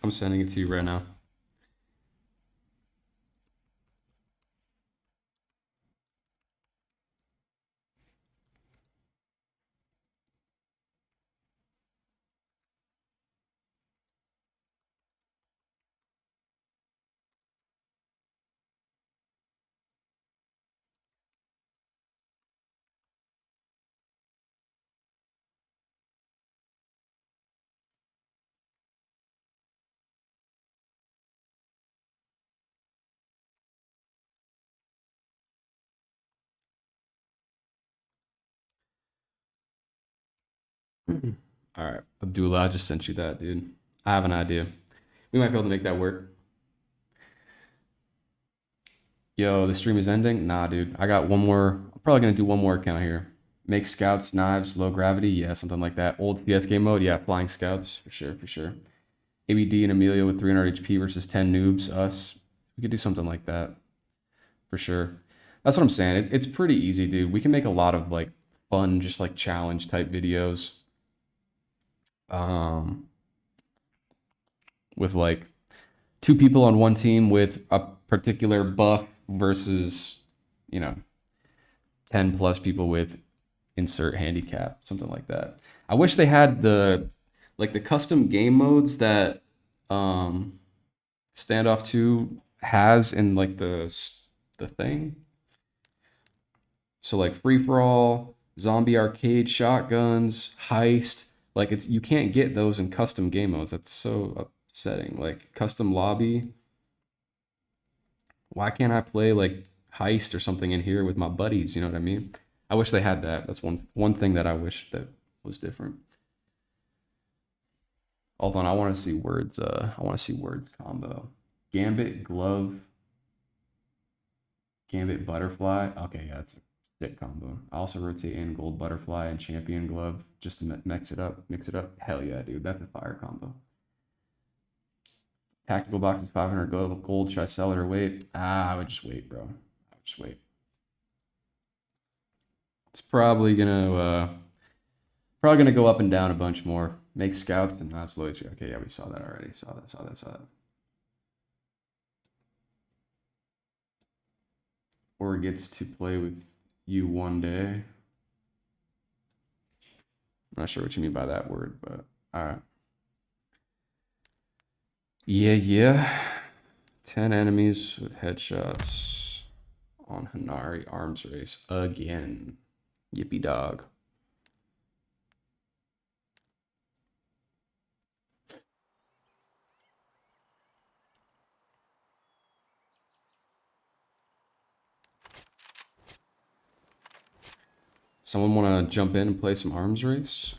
I'm sending it to you right now. All right, Abdullah, I just sent you that, dude. I have an idea. We might be able to make that work. Yo, the stream is ending? Nah, dude. I got one more. I'm probably gonna do one more account here. Make scouts, knives, low gravity. Yeah, something like that. Old CS game mode. Yeah, flying scouts. For sure. ABD and Emilio with 300 HP versus 10 noobs. Us. We could do something like that. For sure. That's what I'm saying. It's pretty easy, dude. We can make a lot of like fun, just like challenge type videos. With like 2 people on one team with a particular buff versus, 10 plus people with insert handicap, something like that. I wish they had the custom game modes that Standoff 2 has in like the thing. So like free for all, zombie arcade, shotguns, heist, like you can't get those in custom game modes. That's so upsetting. Like custom lobby. Why can't I play like heist or something in here with my buddies? You know what I mean? I wish they had that. That's one thing that I wish that was different. Hold on, I want to see words. I want to see words combo. Gambit glove. Gambit butterfly. Okay, yeah, it's a sick combo. I also rotate in gold butterfly and champion glove just to mix it up. Mix it up. Hell yeah, dude, that's a fire combo. Tactical box is 500 gold. Should I sell it or wait? Ah, I would just wait, bro. I would just wait. It's probably gonna go up and down a bunch more. Make scouts and absolutely. Okay, yeah, we saw that already. Saw that. Or gets to play with you one day. I'm not sure what you mean by that word, but all right. Yeah. 10 enemies with headshots on Hanari arms race again. Yippee dog. Someone want to jump in and play some arms race?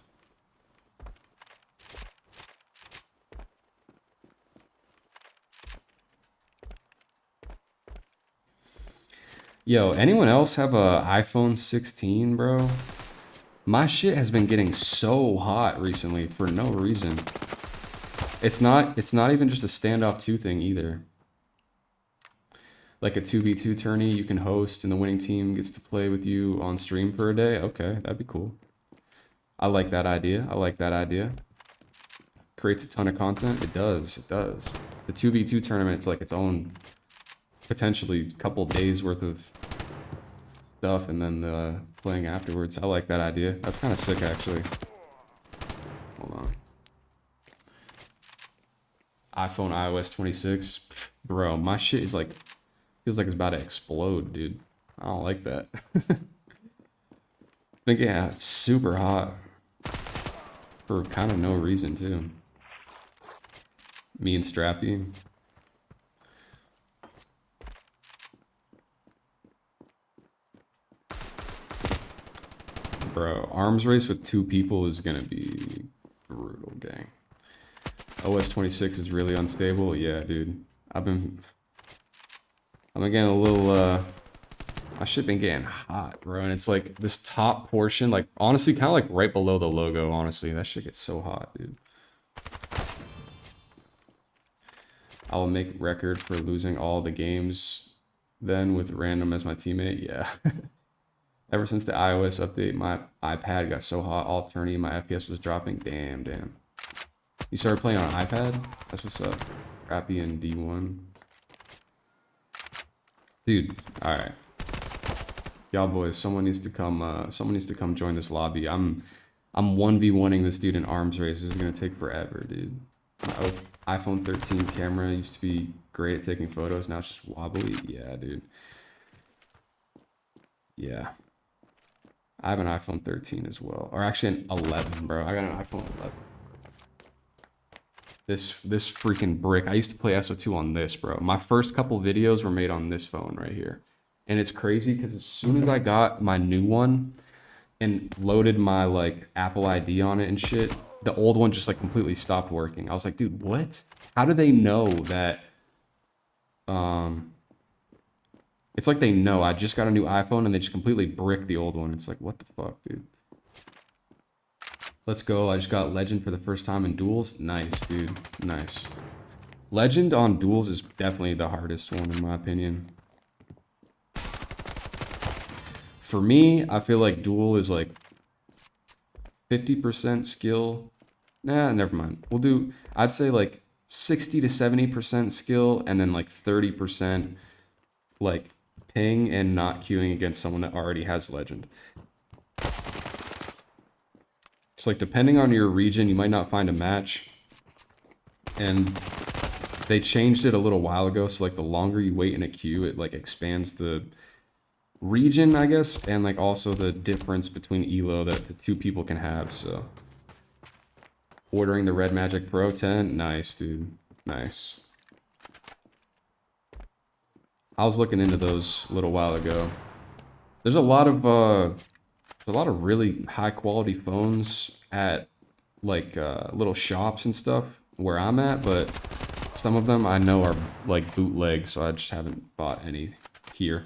Yo, anyone else have a iPhone 16, bro? My shit has been getting so hot recently for no reason. It's not even just a Standoff 2 thing either. Like a 2v2 tourney you can host and the winning team gets to play with you on stream for a day. Okay, that'd be cool. I like that idea. Creates a ton of content. It does. The 2v2 tournament's like its own potentially couple days worth of stuff and then the playing afterwards. I like that idea. That's kind of sick actually. Hold on. iPhone iOS 26. Pff, bro, my shit is like, feels like it's about to explode, dude. I don't like that. Think yeah, super hot. For kind of no reason too. Me and Strappy. Bro, arms race with 2 people is gonna be brutal, gang. OS 26 is really unstable. Yeah, dude. I've been getting a little, my shit been getting hot, bro. And it's like this top portion, like honestly, kind of like right below the logo, honestly. That shit gets so hot, dude. I will make record for losing all the games then with random as my teammate. Yeah. Ever since the iOS update, my iPad got so hot, all tourney, my FPS was dropping. Damn. You started playing on an iPad? That's what's up. Crappy in D1. Dude, alright. Y'all boys, someone needs to come join this lobby. I'm 1v1ing this dude in arms race. This is gonna take forever, dude. My iPhone 13 camera used to be great at taking photos, now it's just wobbly. Yeah, dude. Yeah. I have an iPhone 13 as well. Or actually an 11, bro. I got an iPhone 11. This freaking brick. I used to play SO2 on this, bro. My first couple videos were made on this phone right here. And it's crazy because as soon as I got my new one and loaded my like Apple ID on it and shit, the old one just like completely stopped working. I was like, dude, what? How do they know that? It's like they know I just got a new iPhone and they just completely brick the old one. It's like, what the fuck, dude? Let's go. I just got Legend for the first time in duels. Nice, dude. Nice. Legend on duels is definitely the hardest one in my opinion. For me, I feel like duel is like 50% skill. Nah, never mind. We'll do, I'd say like 60 to 70% skill and then like 30% like ping and not queuing against someone that already has Legend. It's like depending on your region, you might not find a match. And they changed it a little while ago, so like the longer you wait in a queue, it like expands the region, I guess, and like also the difference between elo that the 2 people can have. So ordering the Red Magic Pro 10, nice, dude. Nice. I was looking into those a little while ago. There's a lot of really high quality phones at like little shops and stuff where I'm at, but some of them I know are like bootleg, so I just haven't bought any here.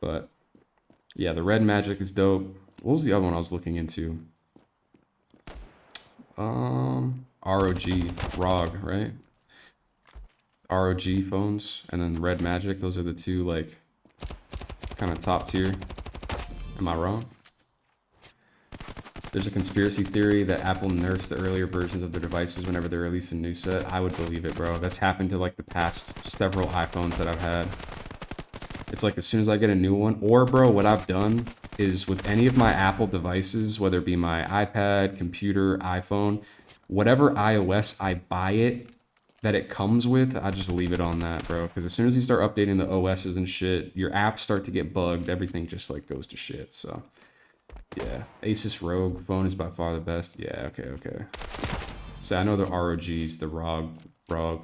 But yeah, the red magic is dope. What was the other one I was looking into? ROG, right? ROG phones and then red magic. Those are the two like kind of top tier. Am I wrong? There's a conspiracy theory that Apple nerfs the earlier versions of their devices whenever they release a new set. I would believe it, bro. That's happened to like the past several iPhones that I've had. It's like as soon as I get a new one, or bro, what I've done is with any of my Apple devices, whether it be my iPad, computer, iPhone, whatever iOS I buy it, that it comes with, I just leave it on that, bro. Because as soon as you start updating the OSs and shit, your apps start to get bugged. Everything just like goes to shit, so. Yeah, Asus Rogue phone is by far the best. Yeah, okay. So I know the ROGs, the Rogue,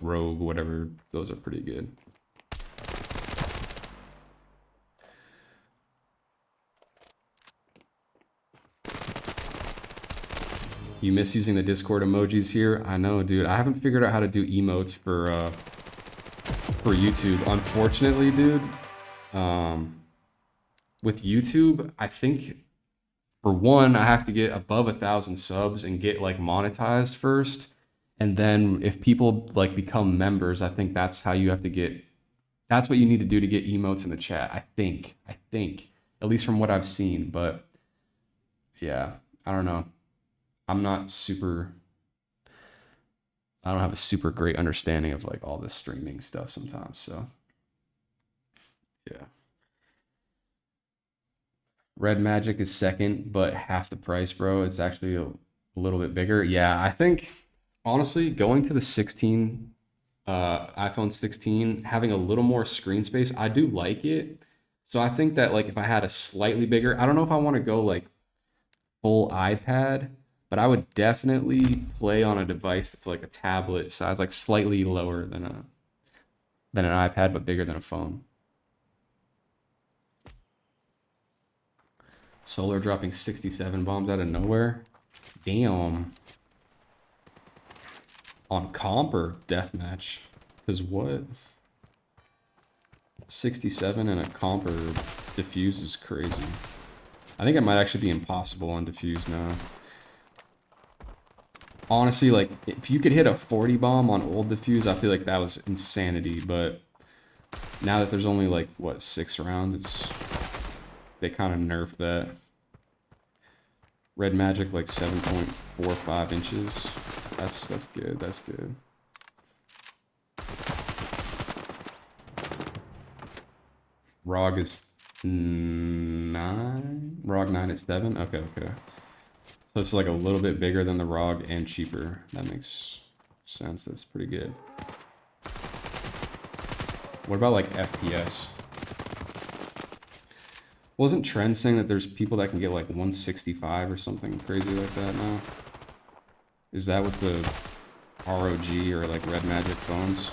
whatever, those are pretty good. You miss using the Discord emojis here? I know, dude. I haven't figured out how to do emotes for YouTube. Unfortunately, dude. With YouTube, I think for one, I have to get above 1,000 subs and get like monetized first. And then if people like become members, I think that's how you have to get, that's what you need to do to get emotes in the chat. I think, at least from what I've seen, but yeah, I don't know. I'm not super, I don't have a super great understanding of like all this streaming stuff sometimes. So yeah. Red Magic is second, but half the price, bro. It's actually a little bit bigger. Yeah, I think honestly going to the 16, iPhone 16, having a little more screen space, I do like it. So I think that like if I had a slightly bigger, I don't know if I want to go like full iPad, but I would definitely play on a device that's like a tablet size, like slightly lower than an iPad, but bigger than a phone. Solar dropping 67 bombs out of nowhere. Damn. On comp or deathmatch? Because what? 67 and a comp or defuse is crazy. I think it might actually be impossible on defuse now. Honestly, like, if you could hit a 40 bomb on old defuse, I feel like that was insanity. But now that there's only, like, what, 6 rounds, they kind of nerfed that. Red magic, like 7.45 inches. That's good, that's good. ROG is 9? ROG 9 is 7? Okay. So it's like a little bit bigger than the ROG and cheaper. That makes sense. That's pretty good. What about like FPS? Wasn't Trend saying that there's people that can get like 165 or something crazy like that now? Is that with the ROG or like Red Magic phones?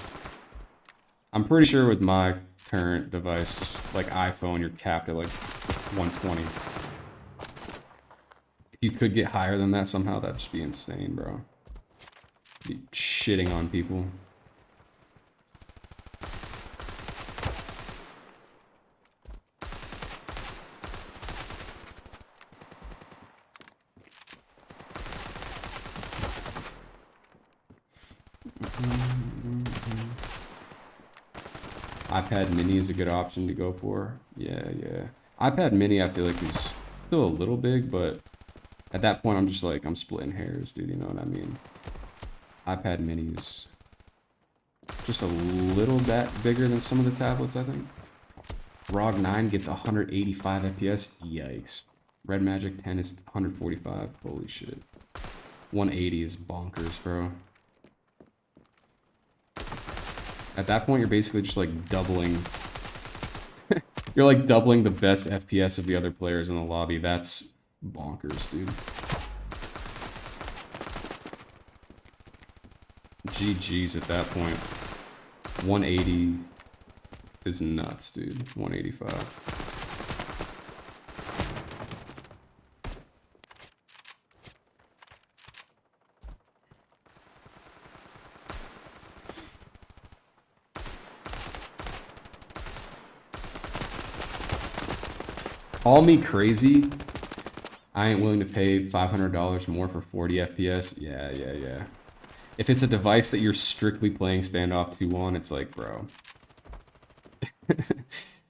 I'm pretty sure with my current device, like iPhone, you're capped at like 120. If you could get higher than that somehow, that'd just be insane, bro. Be shitting on people. iPad mini is a good option to go for. Yeah. iPad mini I feel like is still a little big, but at that point I'm just like, I'm splitting hairs, dude, you know what I mean? iPad mini is just a little bit bigger than some of the tablets, I think. ROG 9 gets 185 FPS. Yikes. Red Magic 10 is 145. Holy shit. 180 is bonkers, bro. At that point, you're basically just like doubling. You're like doubling the best FPS of the other players in the lobby. That's bonkers, dude. GG's at that point. 180 is nuts, dude. 185. Call me crazy. I ain't willing to pay $500 more for 40 FPS. Yeah. If it's a device that you're strictly playing Standoff 2 on, it's like, bro.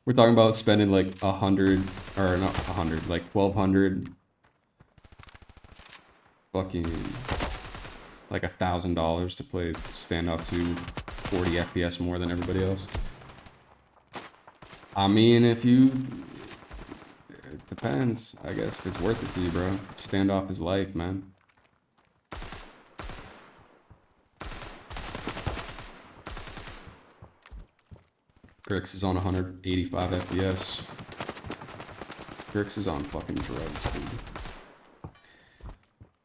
We're talking about spending like 100, or not 100, like 1,200, fucking, like $1,000 to play Standoff 2 40 FPS more than everybody else. I mean, it depends, I guess, if it's worth it to you, bro. Standoff is life, man. Grix is on 185 FPS. Grix is on fucking drugs, dude.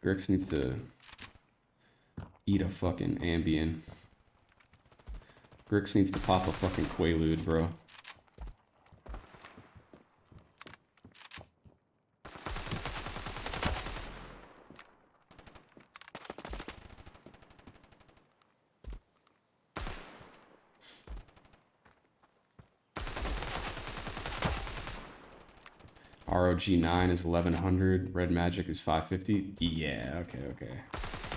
Grix needs to eat a fucking Ambien. Grix needs to pop a fucking Quaalude, bro. ROG9 is 1100. Red Magic is 550. Yeah, okay.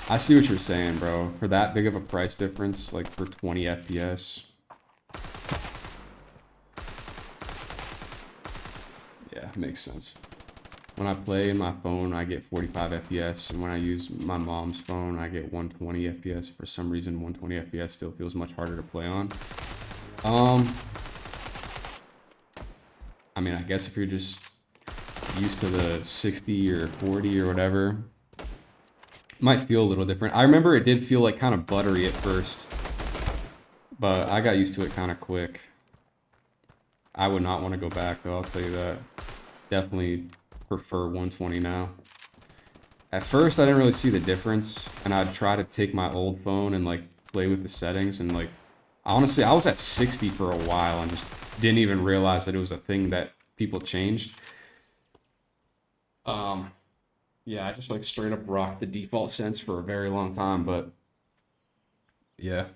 I see what you're saying, bro. For that big of a price difference, like for 20 FPS. Yeah, makes sense. When I play in my phone, I get 45 FPS, and when I use my mom's phone, I get 120 FPS. For some reason, 120 FPS still feels much harder to play on. I mean, I guess if you're just used to the 60 or 40 or whatever, it might feel a little different. I remember it did feel like kind of buttery at first, but I got used to it kind of quick. I would not want to go back though, I'll tell you that. Definitely prefer 120 now. At first I didn't really see the difference, and I'd try to take my old phone and like play with the settings, and like honestly I was at 60 for a while and just didn't even realize that it was a thing that people changed. Yeah, I just like straight up rocked the default sense for a very long time, but yeah.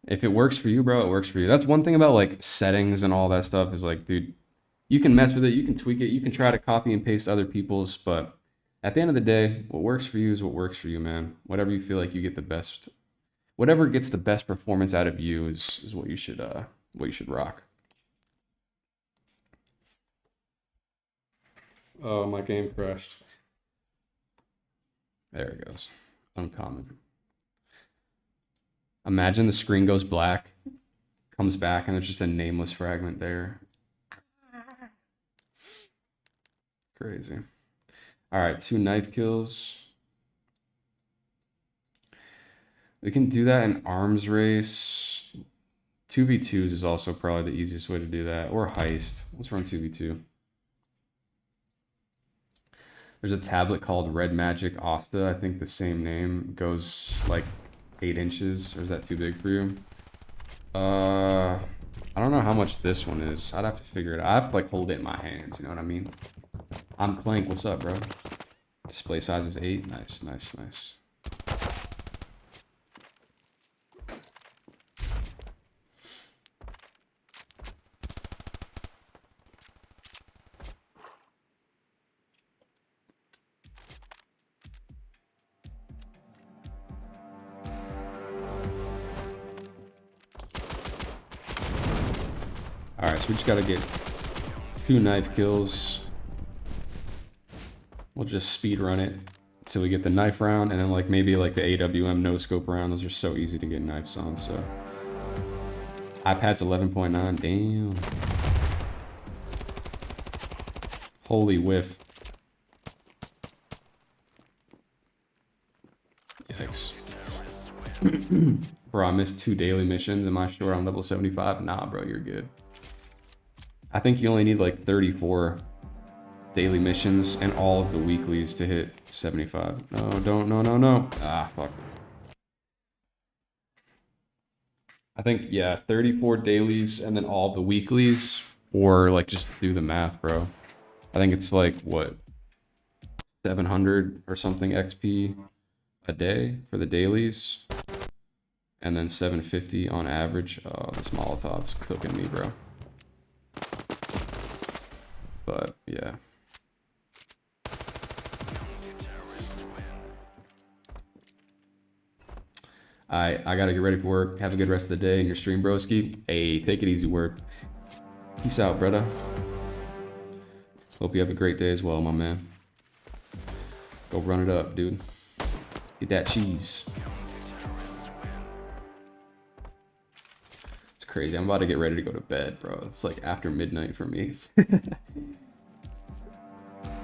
If it works for you, bro, it works for you. That's one thing about like settings and all that stuff is like, dude, you can mess with it, you can tweak it, you can try to copy and paste other people's, but at the end of the day, what works for you is what works for you, man. Whatever you feel like you get the best, whatever gets the best performance out of you is what you should rock. Oh, my game crashed. There it goes. Uncommon. Imagine the screen goes black, comes back, and there's just a nameless fragment there. Crazy. All right, 2 knife kills. We can do that in arms race. 2v2s is also probably the easiest way to do that, or heist. Let's run 2v2. There's a tablet called Red Magic Asta. I think the same name goes like 8 inches. Or is that too big for you? I don't know how much this one is. I'd have to figure it out. I have to like hold it in my hands. You know what I mean? I'm Clank. What's up, bro? Display size is 8. Nice. Alright, so we just gotta get 2 knife kills. We'll just speed run it until we get the knife round, and then like maybe like the AWM no scope round. Those are so easy to get knives on, so. iPad's 11.9, damn. Holy whiff. Yikes. Bro, I missed 2 daily missions. Am I sure I'm level 75? Nah, bro, you're good. I think you only need like 34 daily missions and all of the weeklies to hit 75. No. Ah, fuck. I think, yeah, 34 dailies and then all the weeklies, or like just do the math, bro. I think it's like, what, 700 or something XP a day for the dailies, and then 750 on average. Oh, this Molotov's cooking me, bro. But yeah. I gotta get ready for work. Have a good rest of the day and your stream, broski. Hey, take it easy, work. Peace out, brother. Hope you have a great day as well, my man. Go run it up, dude. Get that cheese. It's crazy. I'm about to get ready to go to bed, bro. It's like after midnight for me.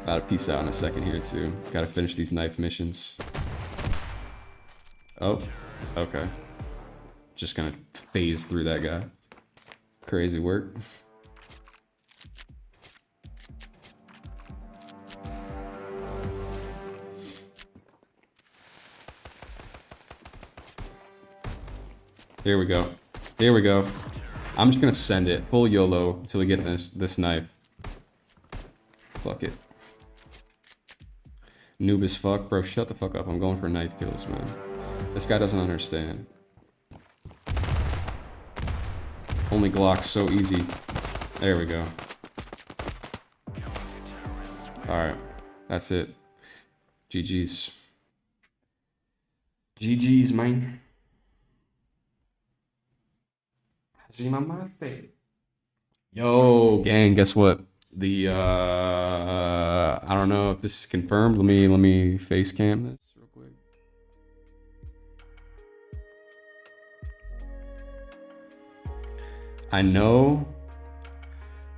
About to peace out in a second here, too. Gotta finish these knife missions. Oh, okay. Just gonna phase through that guy. Crazy work. Here we go. Here we go. I'm just gonna send it full YOLO until we get this knife. Fuck it. Noob as fuck, bro. Shut the fuck up. I'm going for knife kills, man. This guy doesn't understand. Only Glock's so easy. There we go. Alright. That's it. GG's. GG's, man. Yo, gang, guess what? The I don't know if this is confirmed. Let me face cam this real quick. I know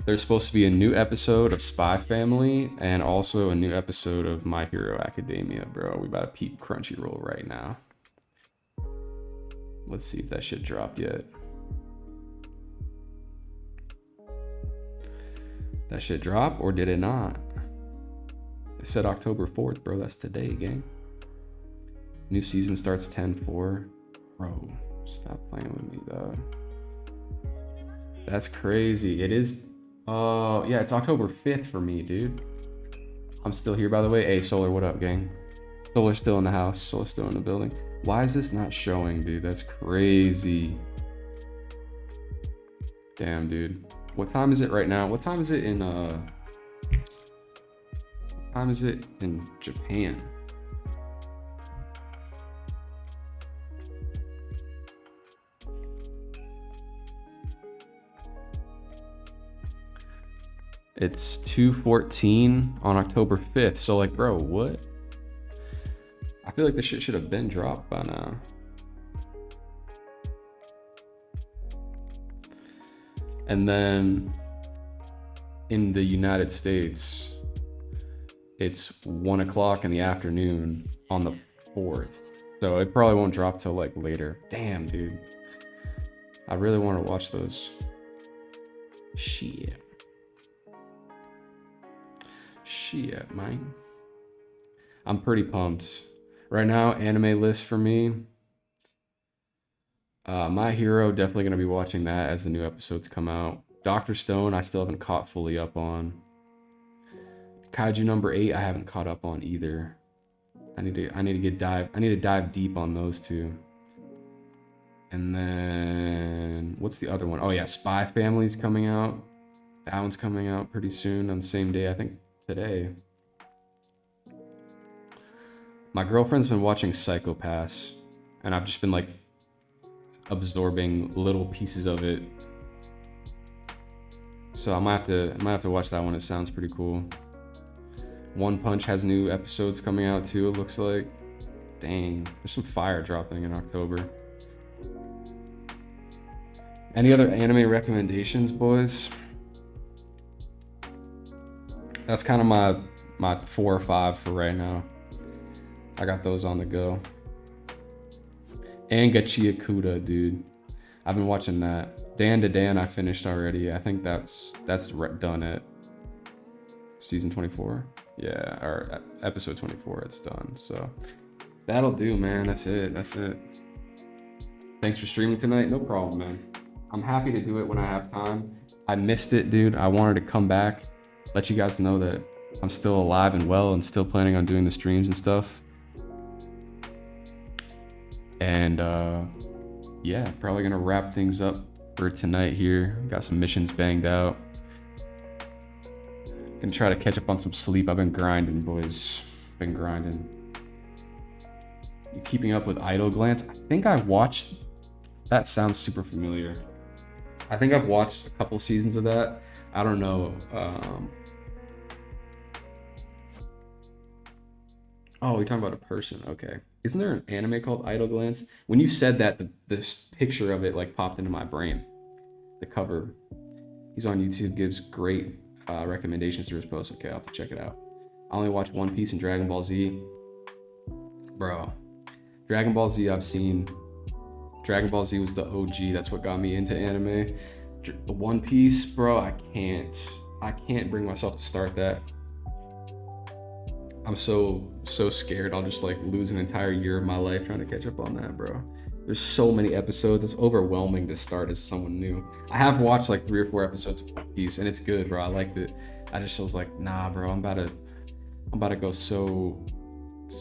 there's supposed to be a new episode of Spy Family and also a new episode of My Hero Academia, bro. We about to peep Crunchyroll right now. Let's see if that shit dropped yet. That shit drop or did it not? It said October 4th, bro. That's today, gang. New season starts 10/4. Bro, stop playing with me, dog. That's crazy. It is. Oh, yeah, it's October 5th for me, dude. I'm still here, by the way. Hey, Solar, what up, gang? Solar's still in the house. Solar's still in the building. Why is this not showing, dude? That's crazy. Damn, dude. What time is it right now? What time is it in Japan? It's 2:14 on October 5th. So like, bro, what? I feel like this shit should have been dropped by now. And then in the United States, it's 1 o'clock in the afternoon on the 4th. So it probably won't drop till like later. Damn, dude. I really want to watch those. Shit. Shit, man. I'm pretty pumped. Right now, anime list for me. My Hero, definitely going to be watching that as the new episodes come out. Dr. Stone, I still haven't caught fully up on. Kaiju number 8, I haven't caught up on either. I need to dive deep on those two. And then what's the other one? Oh yeah, Spy Family's coming out. That one's coming out pretty soon on the same day, I think today. My girlfriend's been watching Psycho Pass, and I've just been like absorbing little pieces of it. So I might have to watch that one. It sounds pretty cool. One Punch has new episodes coming out too, it looks like. Dang, there's some fire dropping in October. Any other anime recommendations, boys? That's kind of my 4 or 5 for right now. I got those on the go. And Gachiya Kuda, dude. I've been watching that. Dan to Dan I finished already. I think that's done at season 24. Yeah, or episode 24, it's done. So that'll do, man. That's it. Thanks for streaming tonight. No problem, man. I'm happy to do it when I have time. I missed it, dude. I wanted to come back, let you guys know that I'm still alive and well and still planning on doing the streams and stuff. And yeah, probably gonna wrap things up for tonight here. Got some missions banged out. Gonna try to catch up on some sleep. I've been grinding, boys. Been grinding. Keeping Up with Idle Glance. I think I watched. That sounds super familiar. I think I've watched a couple seasons of that. I don't know. Oh, you're talking about a person. Okay. Isn't there an anime called Idle Glance? When you said that, this picture of it like popped into my brain. The cover. He's on YouTube, gives great recommendations through his posts. Okay, I'll have to check it out. I only watch One Piece and Dragon Ball Z. Bro, Dragon Ball Z I've seen. Dragon Ball Z was the OG. That's what got me into anime. The One Piece, bro, I can't bring myself to start that. I'm so scared I'll just like lose an entire year of my life trying to catch up on that, bro. There's so many episodes. It's overwhelming to start as someone new. I have watched like 3 or 4 episodes of One Piece and it's good, bro. I liked it. I just was like, nah, bro, I'm about to go so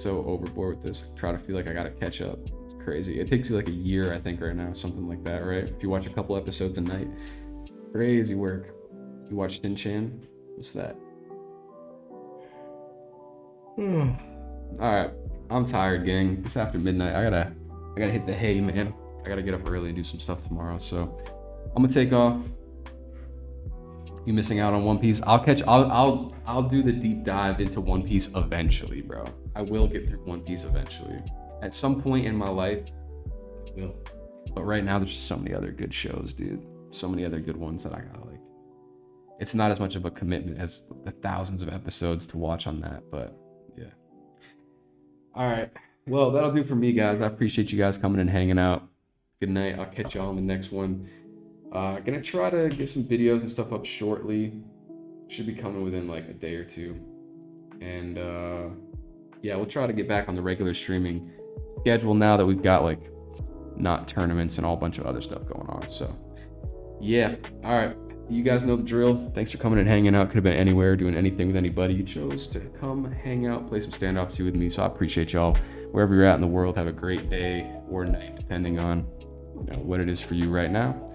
overboard with this. Try to feel like I gotta catch up. It's crazy. It takes you like a year, I think, right now, something like that, right? If you watch a couple episodes a night. Crazy work. You watch Shin-Chan? What's that? All right, I'm tired, gang. It's after midnight. I gotta hit the hay, man. I gotta get up early and do some stuff tomorrow. So I'm gonna take off. You missing out on One Piece? I'll do the deep dive into One Piece eventually, bro. I will get through One Piece eventually. At some point in my life, I will. But right now, there's just so many other good shows, dude. So many other good ones that I gotta like. It's not as much of a commitment as the thousands of episodes to watch on that, but yeah. All right. Well, that'll do for me, guys. I appreciate you guys coming and hanging out. Good night. I'll catch y'all on the next one. Gonna try to get some videos and stuff up shortly. Should be coming within like a day or two. And yeah, we'll try to get back on the regular streaming schedule now that we've got like not tournaments and all a bunch of other stuff going on. So yeah. All right. You guys know the drill. Thanks for coming and hanging out. Could have been anywhere, doing anything with anybody. You chose to come hang out, play some Standoff 2 with me. So I appreciate y'all. Wherever you're at in the world, have a great day or night, depending on what it is for you right now.